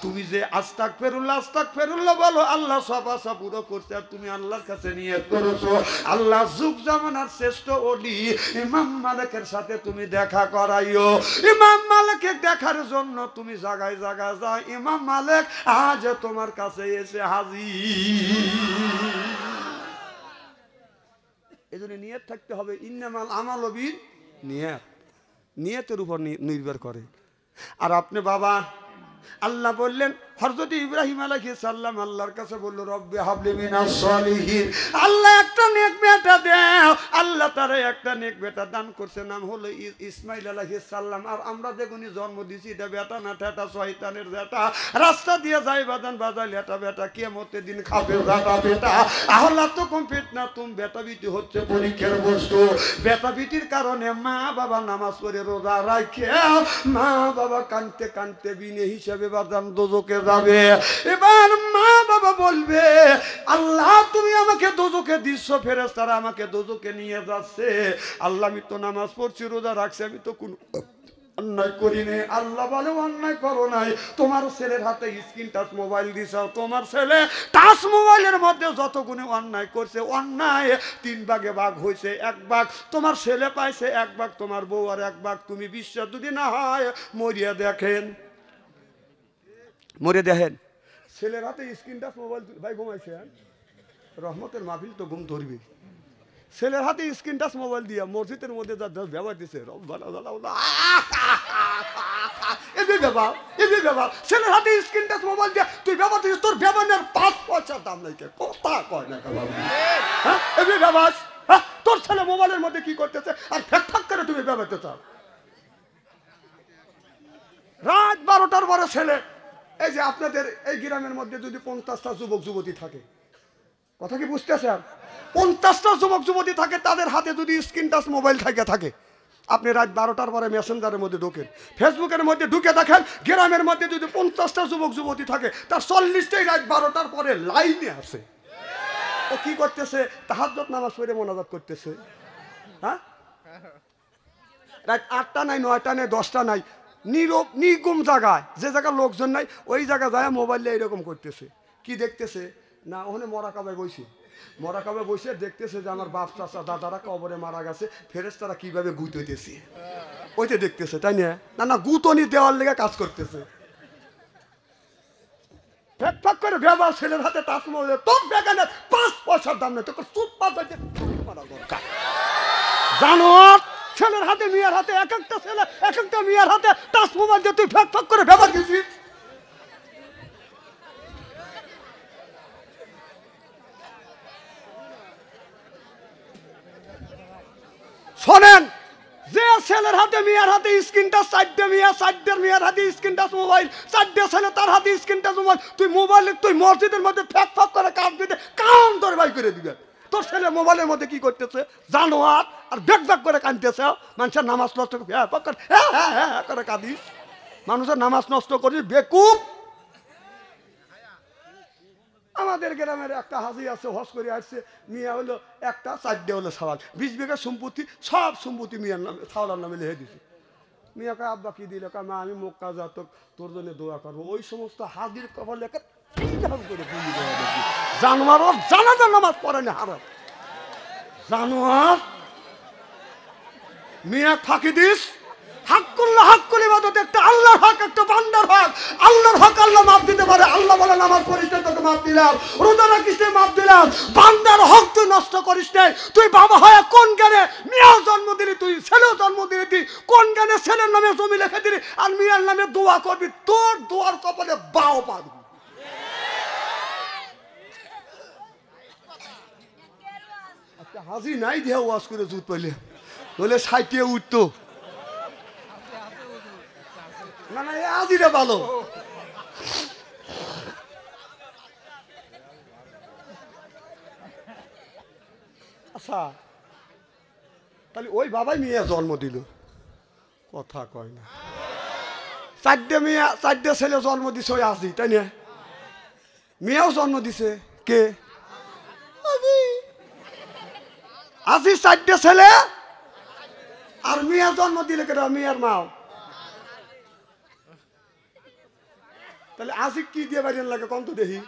তুমি যে আস্তাগফিরুল্লাহ বলো আল্লাহ সব আশা পুরো করছে, আর তুমি আল্লাহর কাছে নিয়ত করেছো আল্লাহ যুগ জামানার শ্রেষ্ঠ ওলি ইমাম মালিকের সাথে তুমি দেখা করাইও। ইমাম মালিককে দেখার জন্য তুমি জায়গায় জায়গায় যাও, ইমাম মালিক আজ তোমার কাছে এসে হাজির। এজন্য নিয়ত থাকতে হবে, ইন্নামাল আমালু বিন্নিয়াত, নিয়তের উপর নির্ভর করে। আর আপনি বাবা আল্লাহ বললেন হযরত ইব্রাহিম আলাইহিস সালাম আল্লাহর কাছে বলল রব্বি হাবলি মিনাস সলিহিন, আল্লাহ একটা নেক বেটা দাও। আল্লাহ তারে একটা নেক বেটা দান করছে, নাম হলো ইসমাইল আলাইহিস সালাম। আর আমরা যেগুনি জন্ম দিছি এটা বেটা না ঠেটা শয়তানের বেটা, রাস্তা দিয়ে যাই বাজান বাজাইলে এটা বেটা কিয়ামতের দিন খাবে বেটা বেটা। আল্লাহ তো কমপ্লিট না, তুমি বেটা বিটি হচ্ছে পরীক্ষার বস্তু। বেটা বিটির কারণে মা বাবা নামাজ পড়ে রোজা রাখে, মা বাবা কানতে কানতে বিনে হিসাবে বাজান দোজকে যাবে। এবার মা বাবা বলবে আল্লাহ তুমি আমাকে দোজকে দিচ্ছ, ফেরেশতারা আমাকে দোজকে নিয়ে যাচ্ছে। আল্লাহ আমি তো নামাজ পড়ছি রোজা রাখছি, আমি তো কোনো অন্যায় করি নাই। আল্লাহ বলে অন্যায় করো নাই, তোমার ছেলের হাতে স্ক্রিন টাচ মোবাইল দিছ, তোমার ছেলে টাচ মোবাইলের মধ্যে যতগুলো অন্যায় করছে, অন্যায় 3 ভাগে ভাগ হয়েছে। 1 ভাগ তোমার ছেলে পাইছে, 1 ভাগ তোমার বউ, আর 1 ভাগ তুমি। বিশ্বাস যদি না হয় মরিয়া দেখেন, মরে দেখেন ছেলের হাতে স্ক্রিন টাচ মোবাইল। ভাই ঘুমাইছে রহমতের মাহফিল তো ঘুম ধরবে। ছেলের হাতে স্ক্রিন টাচ মোবাইল দিয়া মসজিদের মধ্যে যা ব্যবহার দিছে, ছেলের হাতে স্ক্রিন টাচ মোবাইল দিয়া তুই ব্যবহার দিছিস, তোর ব্যবহারের 5 পয়সা দাম নাই। কথা কয় না হ্যাঁ, এমনি ব্যবহার। তোর ছেলে মোবাইলের মধ্যে কি করতেছে আর ফেক করে তুমি ব্যবহার চাও। রাত 12টার পরে ছেলে এই যে আপনাদের এই গ্রামের মধ্যে যদি 50টা যুবক যুবতী থাকে, কথা কি বুঝতেছেন? 50টা যুবক যুবতী থাকে, তাদের হাতে যদি স্ক্রিন টাচ মোবাইল থাকে, আপনি রাত 12টার পরে মেসেঞ্জারের মধ্যে ঢোকেন, ফেসবুকের মধ্যে ঢুকে দেখেন, গ্রামের মধ্যে যদি 50টা যুবক যুবতী থাকে, তার 40টাই রাত 12টার পরে লাইনে আছে। ও কি করতেছে? তাহাজ্জুদ নামাজ পড়ে মোনাজাত করতেছে। হ্যাঁ, রাত 8টা নাই, 9টা নাই, 10টা নাই, নীরব নিগুম জায়গায়, যে জায়গায় লোকজন নাই, ওই জায়গায় যায় মোবাইলে এরকম করতেছে। কি দেখতেছে? না, ওখানে মরাকাবায় বসে, মরাকাবায় বসে দেখতেছে যে আমার বাপ চাচা দাদারা কবরে মারা গেছে, ফেরেশতারা কিভাবে গুত হইতেছে, ওইটা দেখতেছে, তাই না? না, গুতনি দেওয়ার লেগে কাজ করতেছে। ফেক করে ব্যবহার ছেলের হাতে টাচ মারলে তোর বেগানের 5 পয়সার দাম নেই, তোকে চুপ মারা দরকার। জানো, ছেলের হাতে মেয়ের হাতে, এক একটা ছেলে এক একটা মেয়ের হাতে টাচ মোবাইল দিয়ে তুই ফেক করে ব্যবহার দিছিস। শোনেন, যে ছেলের হাতে মেয়ের হাতে স্ক্রিন টাচ, 4টে মেয়ে, 4টের মেয়ের হাতে স্ক্রিন টাচ মোবাইল, 4টে ছেলে তার হাতে স্ক্রিন টাচ মোবাইল, তুই মোবাইল তুই মসজিদের মধ্যে ফেক করে কাজ দিতে কান ধরে বাই করে দিবে। তোর ছেলে মোবাইলের মধ্যে কি করতেছে জানোয়ার, আর বেক করে কাঁদতেছে। মানুষের নামাজ নষ্ট করে কাঁদিস, মানুষের নামাজ নষ্ট করিস, বেকুব। আমাদের গ্রামের একটা হাজি আছে, হজ করে আসছে, মিয়া হলো একটা, 4টে হলো সওয়াল, 20 বিঘা সম্পত্তি, সব সম্পত্তি মিয়ার নামে, সাওলার নামে লিখে দিছে। মিয়া কয় আব্বা কি দিল? কয় মা আমি মক্কা যা তোর জন্য দোয়া করবো। ওই সমস্ত হাজির কবর লেখা করে জানোয়ার, জানাজার নামাজ পড়ে না হারাম জানোয়ার। মিয়া ফাঁকি দিস, হাক্কুল্লাহ, হাক্কুল ইবাদত একটা আল্লাহর হক, একটা বান্দার হক। আল্লাহর হক আল্লাহ মাফ দিতে পারে। আল্লাহ বলে নামাজ পড়িস না, তোকে মাফ দিলাম, রোজা রাখিস না, মাফ দিলাম। বান্দার হক তুই নষ্ট করিস না। তুই বাবা হয় কোন জ্ঞানে মিয়াও জন্ম দিলি, তুই ছেলেও জন্ম দিলি, তুই কোন জ্ঞানে ছেলের নামে জমি লিখে দিলি আর মিয়ার নামে দোয়া করবি? তোর দোয়ার কপালে বাও পাবি। আচ্ছা, হাজি নাই দেহ ওয়াজ করে জুত পাইলে, বলে সাইটিয়ে উঠতো না। না, আজিরা ভালো। আচ্ছা, তাহলে ওই বাবাই মেয়ে জন্ম দিল, কথা কয় না। 4টে মেয়ে, 4টে ছেলে জন্ম দিছে ওই আজি, তাই না? মেয়েও জন্ম দিছে কে? আজি 4টে ছেলে, আর মেয়ে জন্ম দিলে কেন? মেয়ের মাও। তাহলে আজি কি দিয়ে বাড়ির লাগে কন্ত দেখি?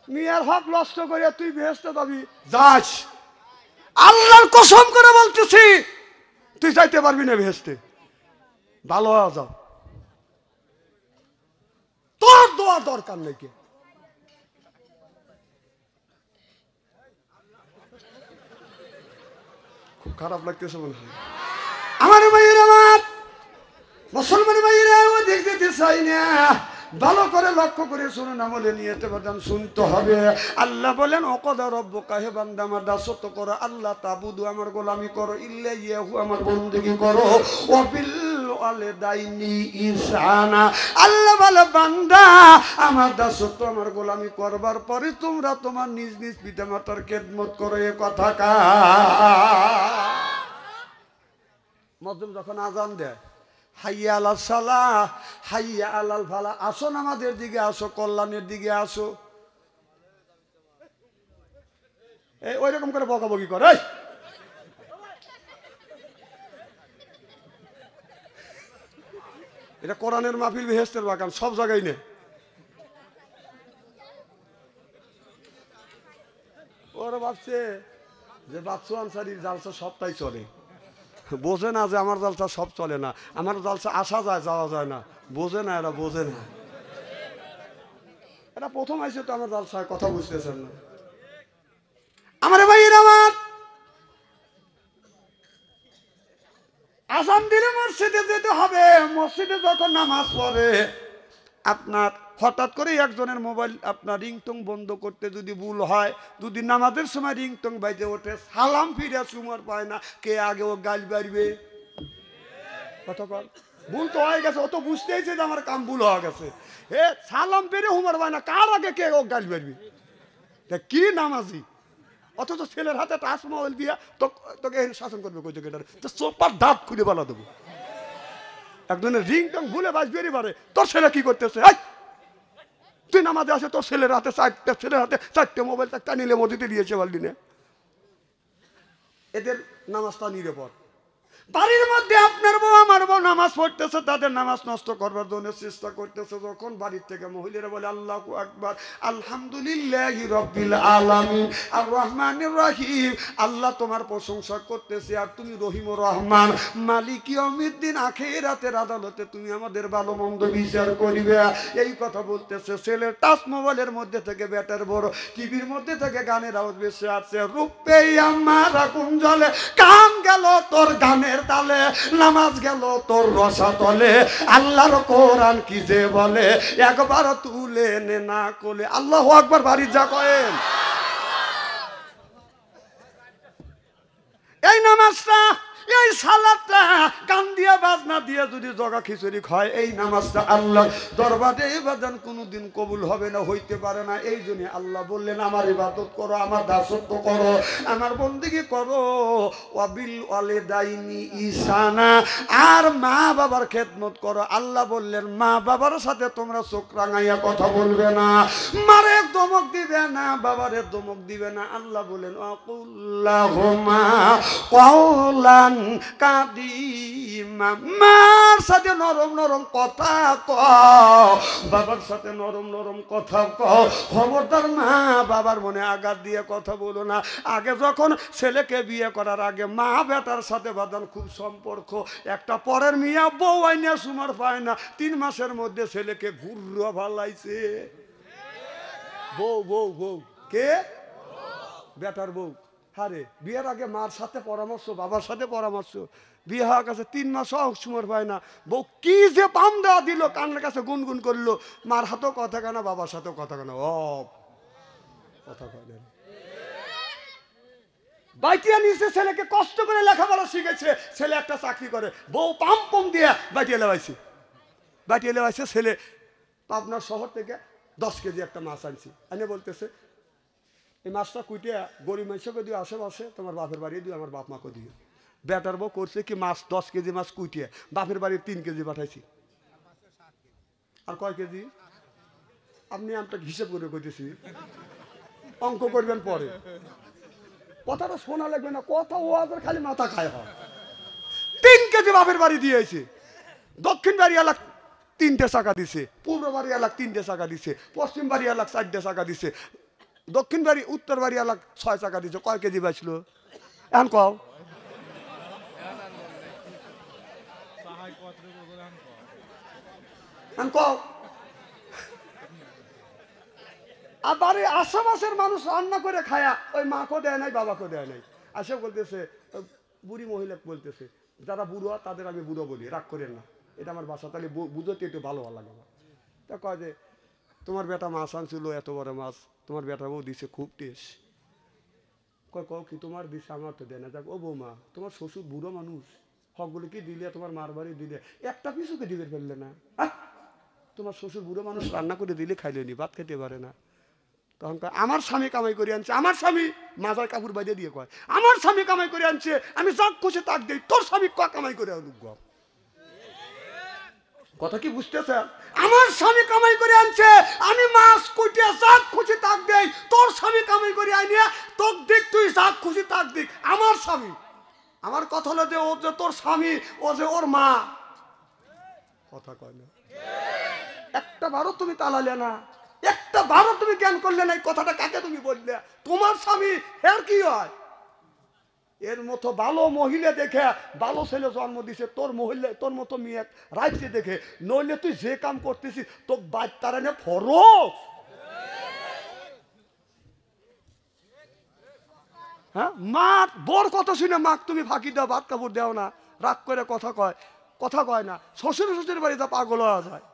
মিয়ার হক নষ্ট করে তুই বেহেশতে যাবি, যাস। আল্লাহর কসম করে বলতেছি, তুই যাইতে পারবি না বেহেশতে। ভালো হয়ে যাও, তোর দোয়া দরকার নেই। কে খুব খারাপ লাগতেছে মনে হয় আমার ভাইয়ের, আমার মুসলমান ভাইয়েরা, ও দেখতে চাই না। ভালো করে লক্ষ্য করে শুনুন, আমলে নিয়তে বাদান শুনতে হবে। আল্লাহ বলেন অকদা রব্বুকা, হে বান্দা আমার দাসত্ব করো, আল্লাহ তাবুদু আমার গোলামি করো, ইল্লা ইয়াহু আমার বন্দেগী করো, ওয়া বিল ওয়ালিদাইনি ইহসানা। আল্লাহ বলে বান্দা আমার দাসত্ব আমার গোলামি করবার পরে তোমরা তোমার নিজ নিজ পিতামাতার খেদমত করো। এ কথা কা মজলুম যখন আজান দেয়, হাইয়া আলাল সালাহ, হাইয়া আলাল ফালাহ, আসো নামাজের দিকে আসো, কল্যাণের দিকে আসো। এই ওই রকম করে বকাবকি করে। এটা কোরআনের মাহফিল, বেহেশতের বাগান, সব জায়গায় নেই। ওরা ভাবছে যে বাদশা আনসারির জালসা সবটাই চলে, বোঝে না যে আমার জালসা সব চলে না, আমার জালসা আসা যায় যাওয়া যায় না, বোঝে না, এরা বোঝে না। এরা প্রথম আইসে তো আমার জালসায়, কথা বুঝতেছেন না আমার ভাইয়ের। আমার আজান দিলে মসজিদে যেতে হবে। মসজিদে যখন নামাজ পড়ে, আপনার হঠাৎ করে একজনের মোবাইল আপনার রিংটং বন্ধ করতে যদি ভুল হয়, যদি নামাজের সময় রিংটং বাজে ওঠে, সালাম ফিরে সুমার পায় না, কে আগে ও গাল বাড়বে? কথা বল, ভুল তো হয়ে গেছে, ও তো বুঝতেইছে যে আমার কাম ভুল হয়ে গেছে। এ সালাম পেরে হুমার ভাই না, কার আগে কে ও গাল বেরবি? কি নামাজি, অথচ ছেলের হাতে টাচ মোবাইল দিয়া তোকে শাসন করবে, কই তোকে তো সোপার দাঁত খুলে বলা দেবো। একজনের রিং টং ভুলে বাজ বেরিয়ে পারে, তোর ছেলে কি করতেছে? তুই নামাজে আসে, তোর ছেলের হাতে চারটে মোবাইল একটা নিলে মসজিদে দিয়েছে বালদিনে। এদের নামাজটা নিরাপদ। বাড়ির মধ্যে আপনার বউ আমার বউ নামাজ পড়তেছে, তাদের নামাজ নষ্ট করবার জন্য চেষ্টা করতেছে, যখন বাড়ির থেকে মহিলারা বলে আল্লাহু আকবার, আলহামদুলিল্লাহি রাব্বিল আলামিন আর রহমানির রহিম, আল্লাহ তোমার প্রশংসা করতেছে আর তুমি রহিম ও রহমান, মালিক ইয়াউমিদ্দিন, আখিরাতের আদালতে তুমি আমাদের ভালো মন্দ বিচার করিবে, এই কথা বলতেছে। ছেলের টাচ মোবাইলের মধ্যে থেকে ব্যাটার বড় টিভির মধ্যে থেকে গানের আওয়াজ বেশি আসছে। রূপে আমার আগুন জ্বলে, কান গেল তোর গানের তালে, নামাজ গেল তোর রসা তলে, আল্লাহর কোরআন কি যে বলে, একবার তুলে নে না কোলে। আল্লাহু আকবার, বাড়ি যা করেন। এই নামাজটা, এই সালাতটা গান দিয়া বাজনা দিয়ে যদি জগা খিচুড়ি খায়, এই নামাজটা আল্লাহ দরবারে ইবাদত কোনোদিন কবুল হবে না, হইতে পারে না। এই জন্য আল্লাহ বললেন আমার ইবাদত করো, আমার দাসত্ব করো, আমার বন্দেগী করো, ওয়াবিল ওয়ালিদাইনি ইহসানা, আর মা বাবার খেদমত করো। আল্লাহ বললেন মা বাবার সাথে তোমরা চোখ রাঙাইয়া কথা বলবে না, মারে ধমক দিবে না, বাবারে ধমক দিবে না। আল্লাহ বললেন আকুল্লাহুমা কাওলান কাদিমা, মার সাথে নরম নরম কথা কও, বাবার সাথে নরম নরম কথা কও। খবরদার মা বাবার মনে আঘাত দিয়ে কথা বলো না। আগে যখন ছেলেকে বিয়ে করার আগে মা বেটার সাথে বাদান খুব সম্পর্ক, একটা পরের মিয়া বউ আইনা সুমার পায় না, 3 মাসের মধ্যে ছেলেকে ঘুররা ভালাইছে। বউ বউ বউ কে? বেটার বউ। আরে বিয়ের আগে মার সাথে পরামর্শ, বাবার সাথে পরামর্শ, বিয়ে হওয়ার কাছে 3 মাস সময় পায় না, বউ কি যে পাম দেওয়া দিল, কানের কাছে গুনগুন করলো, মার হাতেও কথা কেনা, বাবার সাথেও কথা কেনা, কথা কেন বাইটিয়া নিচে ছেলেকে কষ্ট করে লেখাপড়া শিখেছে, ছেলে একটা চাকরি করে, বউ পাম পম দিয়ে বাইটিয়া লেবাইছে। ছেলে আপনার শহর থেকে 10 কেজি একটা মাছ আনছি, এনে বলতেছে এই মাছটা কুইটিয়া গরিব মানুষকে দিও, আশেপাশে তোমার বাপের বাড়ি দিও, আমার বাপ মাকে দিও। বেটার বউ করছে কি, মাছ 10 কেজি মাছ কুইটিয়া বাপের বাড়ির 3 কেজি পাঠাইছি। আর কয় কেজি? আপনি আপনাকে হিসেব করে কইতেছি, অঙ্ক করবেন পরে, কথাটা শোনা লাগবে না, কথা ও আবার খালি মাথা খায় হয়। 3 কেজি বাপের বাড়ি দিয়েছে। দক্ষিণ বাড়ি এলাক 3টে চাকা দিছে, পূর্ব বাড়ি এলাক 3টে চাকা দিছে, পশ্চিম বাড়ি এলাক 4টে চাকা দিছে, দক্ষিণ বাড়ি উত্তর বাড়ি এলাক 6 চাকা দিছে। কয় কেজি বাঁচলো এখন কও? আবার আশেপাশের মানুষ রান্না করে খায়া ওই মাকেও দেয় নাই, বাবাকেও দেয় নাই। আসে বলতেছে, বুড়ি মহিলা বলতেছে, যারা বুড়ো তাদের আমি বুড়ো বলি, রাগ করেন না, এটা আমার বাসা, তাহলে বুঝতে একটু ভালো লাগে। তা কয় যে তোমার বেটা মাছ আনছিল, এত বড় মাছ, তোমার বেটা বউ দিছে খুব টেস্ট। কও কি তোমার দিছে, আমার তো দেয় না। যাক ও বৌমা, তোমার শ্বশুর বুড়ো মানুষ, হকগুলো কি দিলে, তোমার মার বাড়ি দিলে, একটা পিছুকে দিবে ফেললে না। তোমার শ্বশুর বুড়ো মানুষ, রান্না করে দিলে খাইলে নি, ভাত খেতে পারে না। তখন কয় আমার স্বামী কামাই করে আনছে, আমার স্বামী মাজার কাপড় বাজে দিয়ে কয় আমার স্বামী কামাই করে আনছে, আমি যাক খুশি তাক দেই, তোর স্বামী কামাই করে আনুক। কথা কি বুঝতেছেন? আমার স্বামী কামাই করে আনছে, আমি মাছ কুটিয়া যাক খুশি তাক দেই, তোর স্বামী কামাই করে আনিয়া তোক দিক, তুই যাক খুশি তাক দিক, আমার স্বামী। আমার কথা হলো যে ও যে তোর স্বামী, ও যে ওর মা। কথা কয় না, একটা বারো তুমি তালালে না, একটা বারো তুমি জ্ঞান করলে না, এই কথাটা কাকে তুমি বললে? তোমার স্বামী, এর কি হয়? এর মতো ভালো মহিলা দেখে ভালো ছেলে জন্ম দিছে, তোর মহিলা তোর মতো মেয়ে রাইছে দেখে, নইলে তুই যে কাম করতেছিস তো বাচ্চারা নে ফরজ। হ্যাঁ, মা বর কথা শুনে মাক তুমি ফাঁকি দাও, ভাত কাপড় দাও না, রাগ করে কথা কয় না, শ্বশুর বাড়িতে পাগল হওয়া যায়।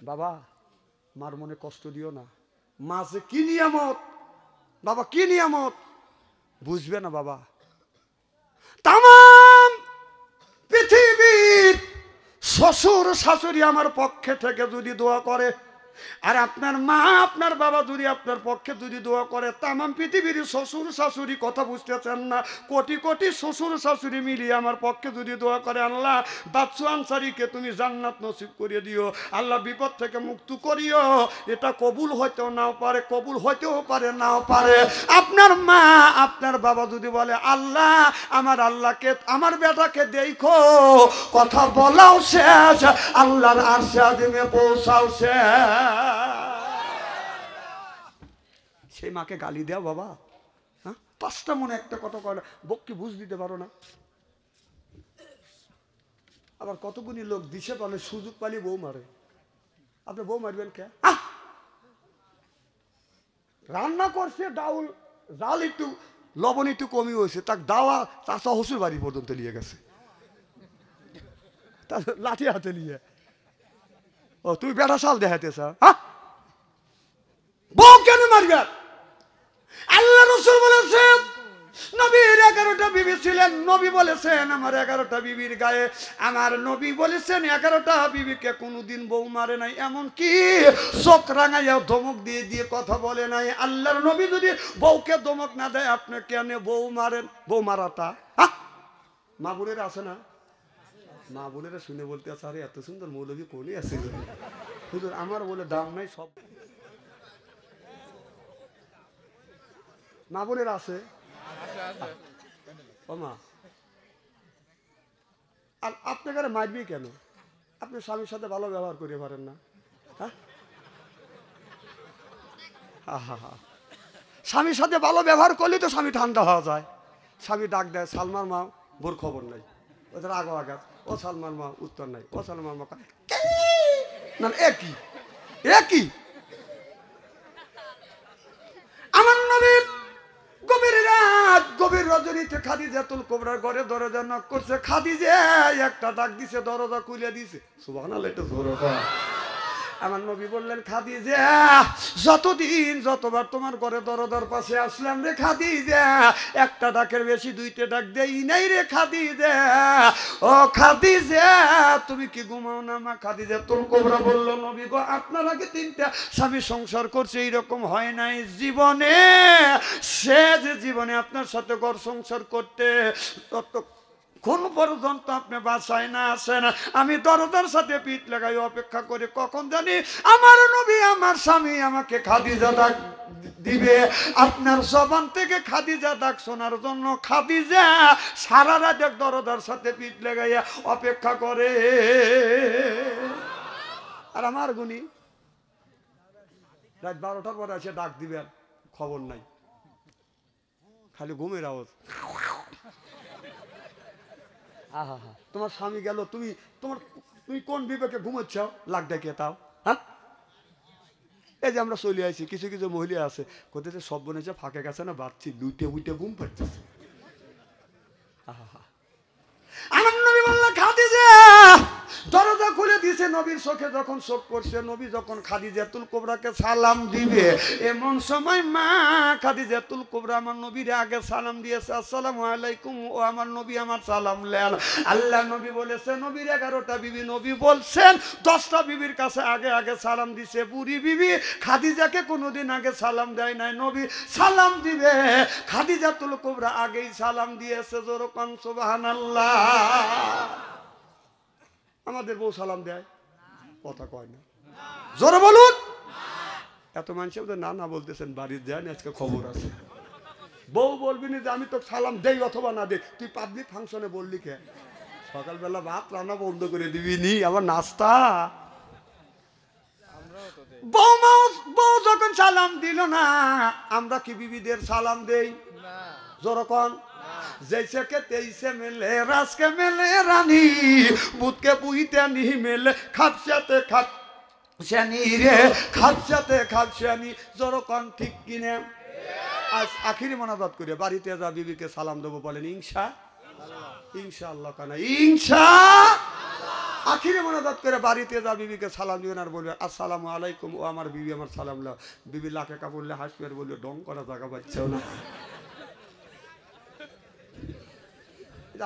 বাবা মার মনে কষ্ট দিও না, মা যে কি নিয়ামত, বাবা কি নিয়ামত বুঝবে না বাবা। তামাম শ্বশুর শাশুড়ি আমার পক্ষে থেকে যদি দোয়া করে, আর আপনার মা আপনার বাবা যদি আপনার পক্ষে যদি দোয়া করে, তামাম পৃথিবীর শ্বশুর শাশুড়ি, কথা বুঝতেছেন না, কোটি কোটি শ্বশুর শাশুড়ি মিলিয়ে আমার পক্ষে যদি দোয়া করে, আল্লাহ বাদশু আনসারীকে তুমি জান্নাত নসিব করিয়ে দিও, আল্লাহ বিপদ থেকে মুক্ত করিও, এটা কবুল হইতেও নাও পারে, কবুল হইতেও পারে নাও পারে। আপনার মা আপনার বাবা যদি বলে, আল্লাহ আমার আল্লাহকে আমার বেটাকে দেখো, কথা বলাও শেষ, আল্লাহর আরশে আযিমে পৌঁছাও শেষ। সেই মাকে গালি দেও বাবা, হ্যাঁ? 5টা মনে একটা কথা কয় না, বককে বুঝ দিতে পারো না। আবার কতগুলি লোক দিশে পালে সুযোগ পালি বউ মারে। আপনি বউ মারবেন কে? রান্না করছে ডাউল, জাল একটু লবণ একটু কমই হয়েছে, তাক দাওয়া চাষা হসুর বাড়ি পর্যন্ত নিয়ে গেছে, লাঠি হাতে নিয়ে। ও তুমি বেটা শাল দেখাতেছ, হ্যাঁ? বউ কেন মারবে? আল্লাহ রাসূল বলেছেন, নবীর 11টা বিবি ছিলেন, নবী বলেছেন আমার 11টা বিবির গায়ে, আমার নবী বলেছেন 11টা বিবিকে কোনোদিন বউ মারে নাই, এমন কি চোখ রাঙাইয়া ধমক দিয়ে দিয়ে কথা বলে নাই। আল্লাহর নবী যদি বউকে ধমক না দেয়, আপনি কেন বউ মারেন? বউ মারাটা মা বোনের আছে না? মা বোনেরা শুনে বলতে আছে, আরে এত সুন্দর মৌলভী কোনই আছে হুজুর, আমার বলে দাম নাই, সব মা বোনের আছে। ও মা, আর আপনাকে মারবি কেন? আপনি স্বামীর সাথে ভালো ব্যবহার করতে পারেন না, হ্যাঁ? স্বামীর সাথে ভালো ব্যবহার করলেই তো স্বামী ঠান্ডা হওয়া যায়। স্বামী ডাক দেয়, সালমার মা, বোর খবর নাই, ওদের আগো আঘাত, ও সালমার মা উত্তর নাই, ও সালমার মা না, একই একই। আমার নবী গভীর রাত, গভীর রজনীতে খাদিজাতুল কুবরার ঘরে দরজা নক করছে, খাদিজা একটা ডাক দিছে, দরজা খুলে দিছে, সুবহানাল্লাহ, এটা জোরে কর। আমার নবী বললেন, খাদিজা যতদিন যতবার তোমার ঘরে দরজার পাশে আসলাম রে খাদিজা, একটা ডাকের বেশি 2টা ডাক দেই নাই রে খাদিজা, ও খাদিজা তুমি কি ঘুমাও না? মা খাদিজাতুল কুবরা বলল, নবী গো আপনার আগে 3টা স্বামী সংসার করছে, এইরকম হয় নাই জীবনে, সে যে জীবনে আপনার সাথে ঘর সংসার করতে তত কোন পর্যন্ত আপনি বাসায় না আসেন, আমি দরজার সাথে পিঠ লাগাই অপেক্ষা করে কখন জানি আমার নবী আমার স্বামী আমাকে খাদিজা ডাক দিবে। আপনার জবান থেকে খাদিজা ডাক শোনার জন্য খাদিজা সারা রাত দরজার সাথে পিঠ লাগাইয়া অপেক্ষা করে। আর আমার গুনি রাত 12টার পরে এসে ডাক দিবেন, খবর নাই, খালি ঘুমের আওয়াজ। আহা, তোমার স্বামী গেল, তুমি কোন বিবেকে ঘুমোচ্ছ? লাগ ডেকে তাও, হ্যাঁ? এই যে আমরা চলে আসি, কিছু কিছু মহিলা আছে কোথায় সব বনেছে ফাঁকে গেছে না, বাচ্চি লুটে উইটে ঘুম পাচ্ছে। আমার নবী বলল, খাদিজা দরজা খুলে দিয়েছে, নবীর চোখে যখন চোখ পড়ছে, নবী যখন খাদিজাতুল কুবরাকে সালাম দিবে, এমন সময় মা খাদিজাতুল কুবরা আমার নবীর আগে সালাম দিয়েছে, আসসালামু আলাইকুম, ও আমার নবী আমার সালাম লেন। আল্লাহ নবী বলেছে, নবীর 11টা বিবি, নবী বলছেন 10টা বিবির কাছে আগে আগে সালাম দিছে, বুড়ি বিবি খাদিজাকে কোনোদিন আগে সালাম দেয় নাই, নবী সালাম দিবে খাদিজাতুল কুবরা আগেই সালাম দিয়েছে, জোরে কোন সুবহানাল্লাহ। আমাদের বউ সালাম দেয়, কথা কয় না, জোরে বলুন। এত মানুষ না না বলতেছেন, বাড়ির যান আজকে খবর আছে, বউ বলবি না যে আমি তো সালাম দেই অথবা না দেই, তুই পাবলিক ফাংশনে বললি কে? সকালবেলা ভাত রান্না বন্ধ করে দিবি নি, আবার নাস্তা। বউ যখন সালাম দিল না, আমরা কি বিবিদের সালাম দেই? জোরকন जैसे के तेईसे मिले रस के मिले रानी बुध के बुईते नहीं मिले खापसाते खापसानी रे खापसानी जोरो कौन ठीक किने आज आखिरी मनाजात करिए बाड़ीते जा बीबी के सालाम देबो बोलेन इंशाअल्लाह काना आखिरी मनाजात करे बाड़ीते जा बीबी के सालाम दिবেন আর বলবে আসসালামু আলাইকুম ও আমার বিবি আমার সালাম লাও বিবি লাখে কা বললে হাসবে আর বললে ডং করা জায়গা পাচ্ছেও না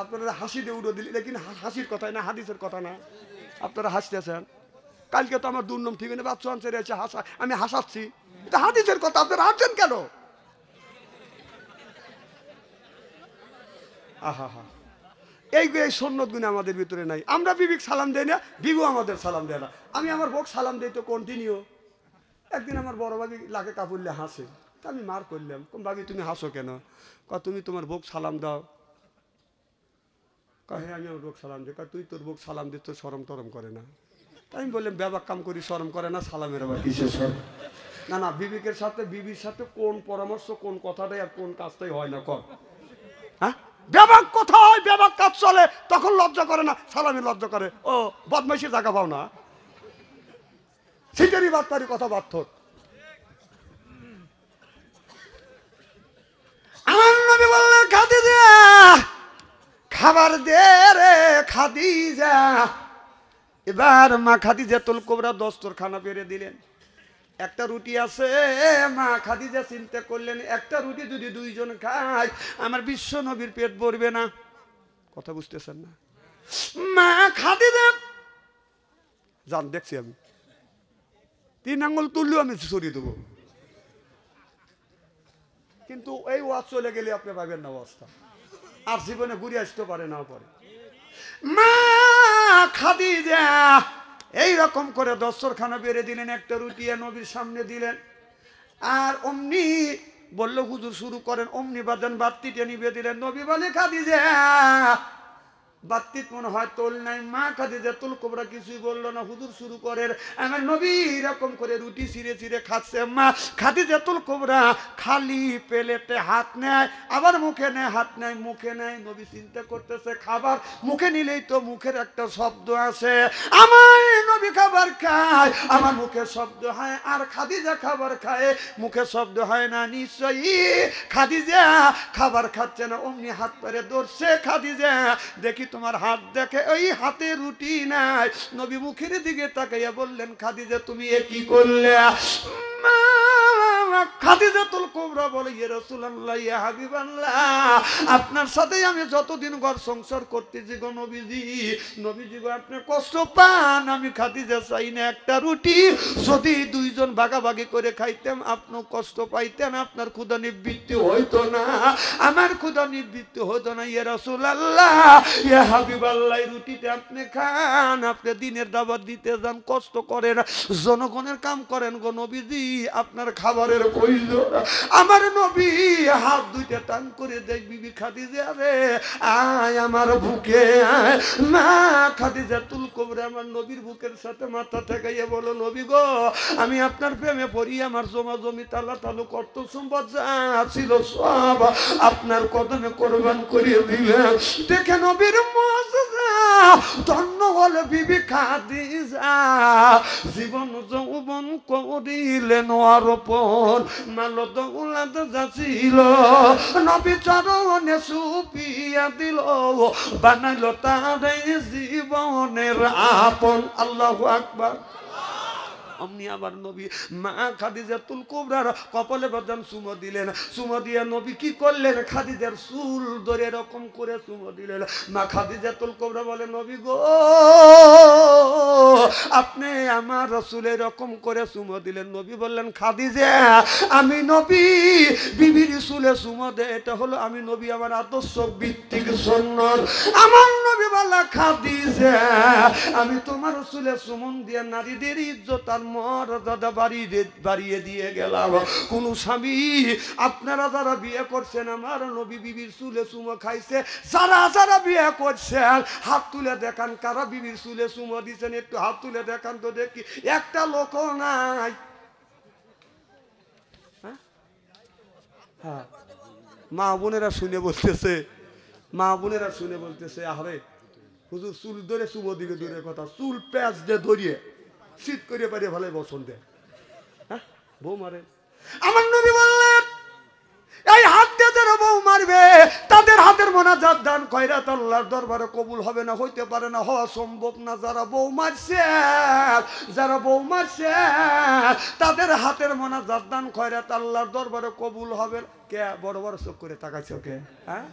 আপনারা হাসি দিয়ে উড়ো দিলি, লেকিন হাসির কথা না, হাদিসের কথা না। আপনারা হাসতেছেন। কালকে তো আমার দুর্নম ঠিক না, বাচ্চা আনছে রয়েছে হাসা, আমি হাসাচ্ছি। এটা হাদিসের কথা, আপনারা হাসছেন কেন? আহা হা, এই সন্ন্যত গুণ আমাদের ভিতরে নাই। আমরা বিবিক সালাম দেই না, বিবু আমাদের সালাম দেয় না। আমি আমার বউকে সালাম দেই তো কন্টিনিউ। একদিন আমার বড় ভাবি লাগে কাপুরলে হাসে, তা আমি মার করলাম, ভাবি তুমি হাসো কেন? তুমি তোমার বউকে সালাম দাও। হ্যাঁ আমি আমার বউকে সালাম দিই। তুই তোর বউকে সালাম দিস, তোর শরম টরম করে না? আমি বললাম ব্যাপার কাম করি, শরম করে না, সালামের আবার কিসের শরম? না না, বিবিকের সাথে বিবির সাথে কোন পরামর্শ, কোন কথাটাই আর কোন কাজটাই হয় না কর। হ্যাঁ, ব্যাপক কথা হয়, ব্যাপক কাজ চলে, তখন লজ্জা করে না, সালামে লজ্জা করে। ও বদমাইশি জায়গা পাও না, সিটারি বার্তারি কথা বার্থ। আমার নবী বললেন খাদিজা খাবার দে রে খাদিজা। এবার মা খাদিজাতুল কুবরা দস্তরখানা পেরে দিলেন। একটা রুটি আছে, মা খাদিজা চিন্তা করলেন একটা রুটি যদি দুইজন খায় আমার বিশ্ব নবীর পেট ভরবে না। কথা বুঝতেছেন না? মা খাদিজা জান দেখছি আমি 3 আঙ্গুল তুললেও আমি সরিয়ে দেবো, কিন্তু এই ওয়াজ চলে গেলে আপনি পাবেন না অবস্থা, আর জীবনে ঘুরে আসতে পারে না পরে। মা খাদিজা এইরকম করে দস্তরখানা বেড়ে দিলেন, একটা রুটি নবীর সামনে দিলেন, আর অমনি বললো হুজুর শুরু করেন। অমনি বাদান বাত্তিটা নিবে দিলেন। নবী বলে খাদিজা বাত্তিত মনে হয় তোল নাই। মা খাদিজাতুল কুবরা কিছুই বললো না, হুজুর শুরু করেন। আমার নবী এরকম করে রুটি ছিঁড়ে ছিঁড়ে খাচ্ছে। মা খাদিজাতুল কুবরা খালি প্লেটে হাত নেয়, আবার মুখে নেয়, হাত নেয় মুখে নেয়। নবী চিন্তা করতেছে খাবার মুখে নিলেই তো মুখের একটা শব্দ আসে, আমার নবী খাবার খায় আমার মুখে শব্দ হয়, আর খাদিজা খাবার খায় মুখে শব্দ হয় না। নিশ্চয়ই খাদিজা খাবার খাচ্ছে না। অমনি হাত পারে ধরছে। খাদিজা দেখি তোমার হাত, দেখে ওই হাতে রুটি নাই। নবী মুখের দিকে তাকাইয়া বললেন খাদিজা তুমি এ কি করলে? খাদিজাতুল কুবরা বলে ইয়া রাসূলুল্লাহ ইয়া হাবিবাল্লাহ আপনার সাথে আমি যতদিন ঘর সংসার করতেছি গো নবীজি, নবীজি গো আপনি কষ্ট পান, আমি খাদিজা চাই না একটা রুটি যদি দুইজন ভাগাভাগি করে খাইতাম আপনিও কষ্ট পাইতেন, আপনার ক্ষুধা নিবৃত্তি হইতো না, আমার ক্ষুধা নিবৃত্তি হতো না। ইয়া রাসূলুল্লাহ ইয়া হাবিবাল্লাহ রুটিতে আপনি খান, আপনি দিনের দাওয়াত দিতে যান, কষ্ট করেন, জনগণের কাম করেন গো নবীজি, আপনার খাবারের প্রয়োজন। আমার নবী হাত দুইটা টান করে দেখ বিবি খাদিজা রে আয় আমার বুকে আয়। মা খাদিজাতুল কুবরা আমার নবীর বুকের সাথে মাথা ঠেকাইয়া বলো নবী গো আমি আপনার প্রেমে পড়ি, আমার জমা জমি তালা তালু কর্ত সম্পদ যা ছিল সব আপনার কদমে কোরবান করিয়ে দিলেন। দেখে নবীর মুআজিজা ধন্য হলো বিবি খাদিজা, জীবন যৌবন করিলেন অর্পণ, মাল দৌলত যাচিল নবী চরণে সুপিয়া দিল, বানাইল তারে জীবনের আপন। আল্লাহু আকবার। অমনি আবার নবী মা খাদিজাতুল কুবরার কপালে বাদাম চুমো দিলেন। চুমো দিয়ে নবী কি করলেন? খাদিজার চুল ধরে এরকম করে চুমো দিলেন। মা খাদিজাতুল কুবরা বলে নবী গো আপনি আমার রাসূল এরকম করে চুমো দিলেন। নবী বললেন খাদিজা আমি নবী বিবির চুলে চুমো দেয়, এটা হলো আমি নবী আমার আদর্শ ভিত্তিক সুন্নাত। আমার নবী বলে খাদিজা আমি তোমার চুলে চুমন দিয়ে নারীদের ইজ্জত আর মর্যাদা বাড়িয়ে দিয়ে গেলাম। কোন স্বামী আপনারা যারা বিয়ে করছেন আমার নবী বিবির চুলে চুমো খাইছে, যারা যারা বিয়ে করছেন হাত তুলে দেখান কারা বিবির চুলে চুমো দিচ্ছেন, একটু হাত তুলে দেখান তো দেখি। একটা লোক নাই। হ্যাঁ মা বোনেরা শুনে বলতেছে, মা বোনেরা শুনে বলতেছে আরে হুজুর চুল ধরে চুমো দিকে দূরের কথা, চুল প্যাঁচ দিয়ে ধরিয়ে শীত করে পারিয়ে ভালো বসন দেয়। হ্যাঁ বউ মারে। আমার নবী বললেন এই হাত দিয়ে যারা বউ মারবে তাদের হাতের মোনাজাত দান খয়রাত আল্লাহর দরবারে কবুল হবে না, হইতে পারে না, হওয়া সম্ভব না। যারা বউ মারছে তাদের হাতের মোনাজাত দান খয়রাত আল্লাহর দরবারে কবুল হবে। কে বড় বড় চোখ করে তাকাইছে কে? হ্যাঁ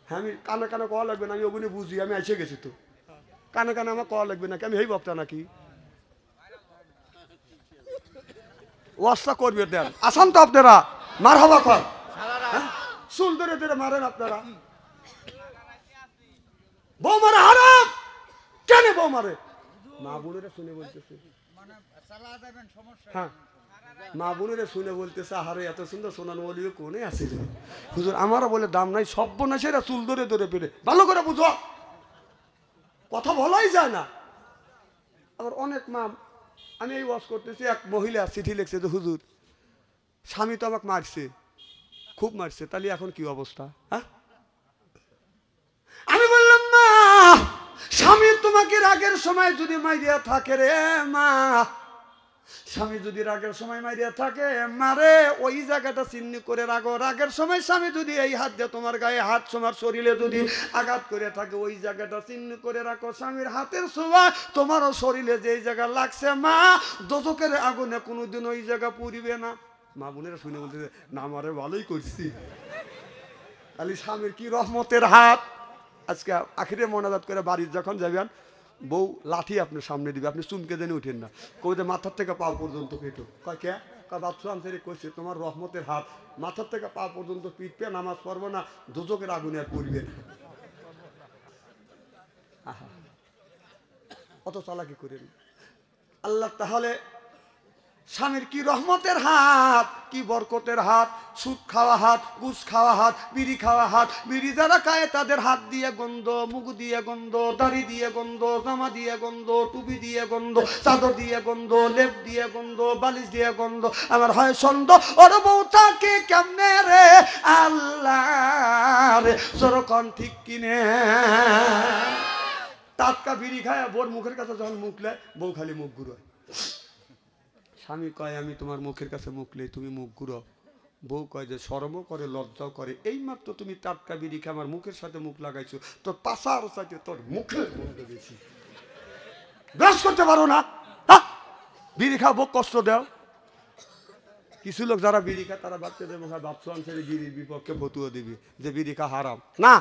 আমি কানে কানে কওয়া লাগবে না, আমি ওগুলো বুঝি, আমি এসে গেছি তো। কানে কানে আমার কওয়া লাগবে নাকি? আমি এই বক্তা নাকি? ওয়াস্তা করবে দেন, আসান তো আপনারা, মার হবা কর, চুল ধরে ধরে মারেন আপনারা। বউ মারে হারাম, কেন বউ মারে? মা বোনেরা শুনে বলতেছে, হ্যাঁ মা বোনেরা শুনে বলতেছে, আহারে এত সুন্দর সোনার ওলিও কোনে আছে রে হুজুর, আমারও বলে দাম নাই, সর্বনাশেরা চুল ধরে ধরে পেরে। ভালো করে বুঝো, কথা বলাই যায় না। আবার অনেক মা, আমি এই ওয়াজ করতেছি, এক মহিলা চিঠি লিখছে যে হুজুর স্বামী তো আমাকে মারছে, খুব মারছে, তাহলে এখন কি অবস্থা? হ্যাঁ, আমি বললাম না, স্বামী তোমাকে রাগের সময় যদি মাইরিয়া থাকে রে মা, স্বামী যদি রাগের সময় মাইরিয়া থাকে মারে, ওই জায়গাটা চিহ্ন করে রাখো। রাগের সময় স্বামী যদি এই হাত দিয়ে তোমার গায়ে হাত, তোমার শরীরে যদি আঘাত করে থাকে, ওই জায়গাটা চিহ্ন করে রাখো। স্বামীর হাতের ছোঁয়া তোমারও শরীরে যেই জায়গা লাগছে মা, দোজখের আগুনে কোনোদিন ওই জায়গা পুড়িবে না। মা বোনেরা শুনে বলতেছে, না আমারে ভালোই করছি, তাহলে স্বামীর কি রহমতের হাত। আজকে আখিরে মোনাজাত করে বাড়ি যখন যাবেন, বউ লাঠি আপনার সামনে দিবে, আপনি চুমকে জেনে উঠেন না, কইতে মাথার থেকে পা পর্যন্ত পেটো, কয় কে বাচ্চা আনসারি কইছে তোমার রহমতের হাত, মাথার থেকে পা পর্যন্ত পিটবে, নামাজ পড়বো না, দোজখের আগুনে আর পড়বে না। অত চালাকি করেন আল্লাহ। তাহলে স্বামীর কি রহমতের হাত, কি বরকতের হাত। সুদ খাওয়া হাত, ঘুষ খাওয়া হাত, বিড়ি খাওয়া হাত। বিড়ি যারা খায় তাদের হাত দিয়ে গন্ধ, মুখ দিয়ে গন্ধ, দাড়ি দিয়ে গন্ধ, জামা দিয়ে গন্ধ, টুপি দিয়ে গন্ধ, চাদর দিয়ে গন্ধ, লেপ দিয়ে গন্ধ, বালিশ দিয়ে গন্ধ। আমার হয় সন্দ, ওর বউ থাকে কেমনে রে আল্লাহ রে, সরকন ঠিক কিনে। টাটকা বিড়ি খায় বোর মুখের কাছে যখন মুখলে, বউ খালি মুখ ঘুরোয়। স্বামী কয় আমি তোমার মুখের কাছে মুখলে তুমি মুখ ঘুরো। বউ কয় যে শরমও করে, লজ্জাও করে, এইমাত্র তুমি টাটকা বিড়ি খেয়ে আমার মুখের সাথে মুখ লাগাইছো, তোর পাশার সাথে তোর মুখের গন্ধ বেশি, ব্রাশ করতে পারো না, বিড়ি খাও বউ কষ্ট দাও। কিছু লোক যারা বিড়ি খায় তারা বাচ্চাদের মুখে বাচ্চা আনসারি বিড়ির বিপক্ষে ফতুয়া দিবি যে বিড়ি খা হারাম। না,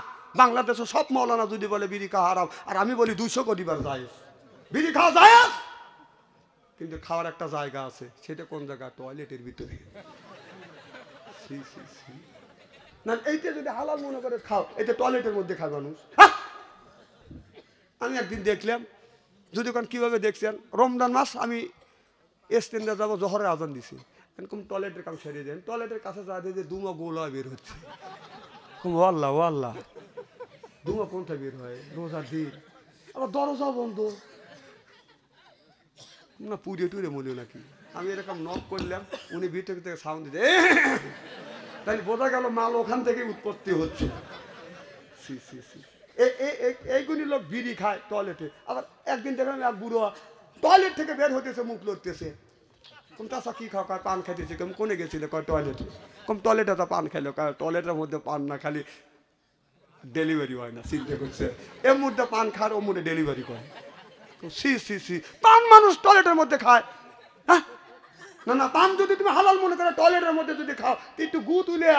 বাংলাদেশে সব মৌলানা যদি বলে বিড়ি খা হারাম, আর আমি বলি 200 কোটি বার জায়েজ, বিড়ি খাওয়া জায়েজ, কিন্তু খাওয়ার একটা জায়গা আছে। সেটা কোন জায়গা? টয়লেটের ভিতরে। না, এইটা যদি হালাল মনে করে খাও, এটা টয়লেটের মধ্যে খায় মানুষ। আমি একদিন দেখলাম, যদি কোন কিভাবে দেখছেন, রমজান মাস আমি স্ট্যান্ডে যাবো, জহরের আজান দিছি, এরকম টয়লেটের কাম সেরে দেন, টয়লেটের কাছে যা দিয়ে দুমা গোলা বের হচ্ছে। ও আল্লাহ, ও আল্লাহ, দুমা কোনটা বের হয়? রোজার দিন আবার দরজা বন্ধ না, পুড়িয়ে টুড়ে মনে নাকি। আমি এরকম নক করলাম, উনি ভিতর থেকে সাউন্ড দিতে, তাই বোঝা গেল মাল ওখান থেকে উৎপত্তি হচ্ছে। এইগুলি লোক বিড়ি খায় টয়লেটে। আবার একদিন দেখলাম এক বুড়ো টয়লেট থেকে বের হতেছে, মুখ লড়তেছে। কোন চাষা কি খাও? কয় পান খাইতেছে। কেমন কোনে গেছিল? কয় টয়লেটে। কম টয়লেটে তো পান খাইলো। কয় টয়লেটের মধ্যে পান না খালি ডেলিভারি হয় না, চিন্তা করছে। এর মধ্যে পান খার, ও মধ্যে ডেলিভারি করে। পান মানুষ টয়লেটের মধ্যে খায়? হ্যাঁ, না না, পান যদি তুমি হালাল মনে করে টয়লেটের মধ্যে যদি খাও, একটু গু তুলে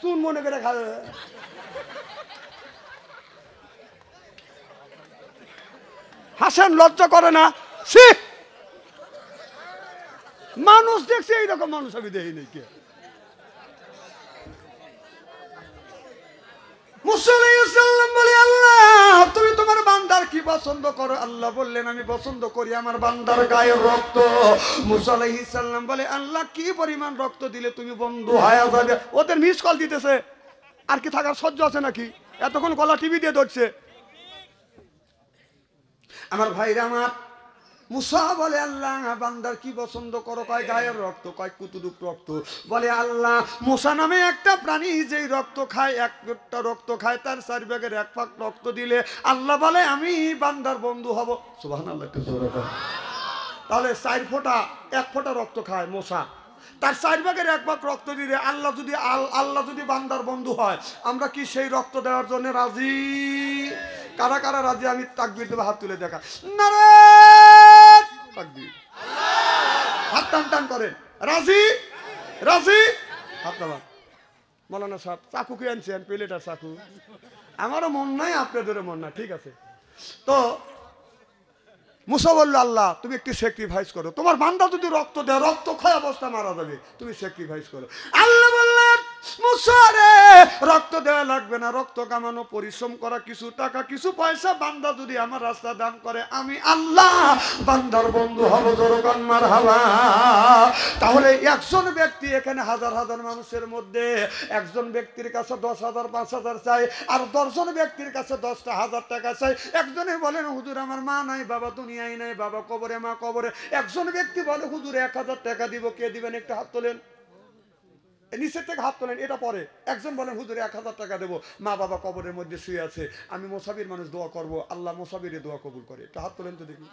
চুন মনে করে খাও। হাসেন, লজ্জা করে না? মানুষ দেখছে এইরকম মানুষ আমি দেখি নাই। কে বলে আল্লাহ তুমি তোমার বান্দার কি পছন্দ করো? আল্লাহ বললেন আমি পছন্দ করি আমার বান্দার গায়ের রক্ত। মুসা আলাইহিস সালাম বলে আল্লাহ কি পরিমাণ রক্ত দিলে তুমি বন্ধু হয়ে যাবে? ওদের মিস কল দিতেছে, আর কি থাকার সহ্য আছে নাকি? এতক্ষণ গলা টিভি দিয়ে ধরছে। আমার ভাইরা আমার, মুসা বলে আল্লাহ বান্দার কি পছন্দ করো? কয় গায়ের রক্ত। কয় কতটুক রক্ত? বলে আল্লাহ মুসা নামে একটা প্রাণী যেই রক্ত খায়, একটা রক্ত খায়, তার 4 ভাগের 1 ভাগ রক্ত দিলে আল্লাহ বলে আমি বান্দার বন্ধু হব। সুবহানাল্লাহ। তাহলে 4 ফোঁটা 1 ফোঁটা রক্ত খায় মুসা, তার 4 ভাগের 1 ভাগ রক্ত দিলে আল্লাহ যদি বান্দার বন্ধু হয়, আমরা কি সেই রক্ত দেওয়ার জন্য রাজি? কারা কারা রাজি? আমি তাকবীর দেব, হাত তুলে দেখা। নারে তাকবীর, হাত টান টান করেন। রাজি? রাজি? হাত নামান। মৌলানা সাহেব চাকু কি আনছেন? প্লেটার চাকু। আমারও মন নাই, আপনাদেরও মন না, ঠিক আছে। তো মুসা বলল আল্লাহ তুমি একটু স্যাক্রিফাইস করো, তোমার বান্দা যদি রক্ত দেয় রক্ত ক্ষয় অবস্থা মারা যাবে, তুমি স্যাক্রিফাইস করো। আল্লাহ বললেন মুসা রে রক্ত দেওয়া লাগবে না, রক্ত কামানো পরিশ্রম করা কিছু টাকা কিছু পয়সা বান্দা যদি আমার রাস্তা দান করে আমি আল্লাহ বান্দার বন্ধু হব। জোরকান মারহাবা। তাহলে একজন ব্যক্তি এখানে হাজার হাজার মানুষের মধ্যে একজন ব্যক্তির কাছে 10,000 5,000 চাই, আর 10 জন ব্যক্তির কাছে 10,000 টাকা চাই। একজনে বলেন হুজুর আমার মা নাই, বাবা দুনিয়ায় নাই, বাবা কবরে, মা কবরে। একজন ব্যক্তি বলে হুজুর 1,000 টাকা দিব, কে দিবেন একটু হাত তোলেন, নিচের থেকে হাত তোলেন, এটা পরে। একজন বলেন হুজুর 1,000 টাকা দেবো, মা বাবা কবরের মধ্যে শুয়ে আছে, আমি মুসাফির মানুষ দোয়া করব, আল্লাহ মুসাফিরের দোয়া কবুল করে, একটু হাত তোলেন তো দেখি।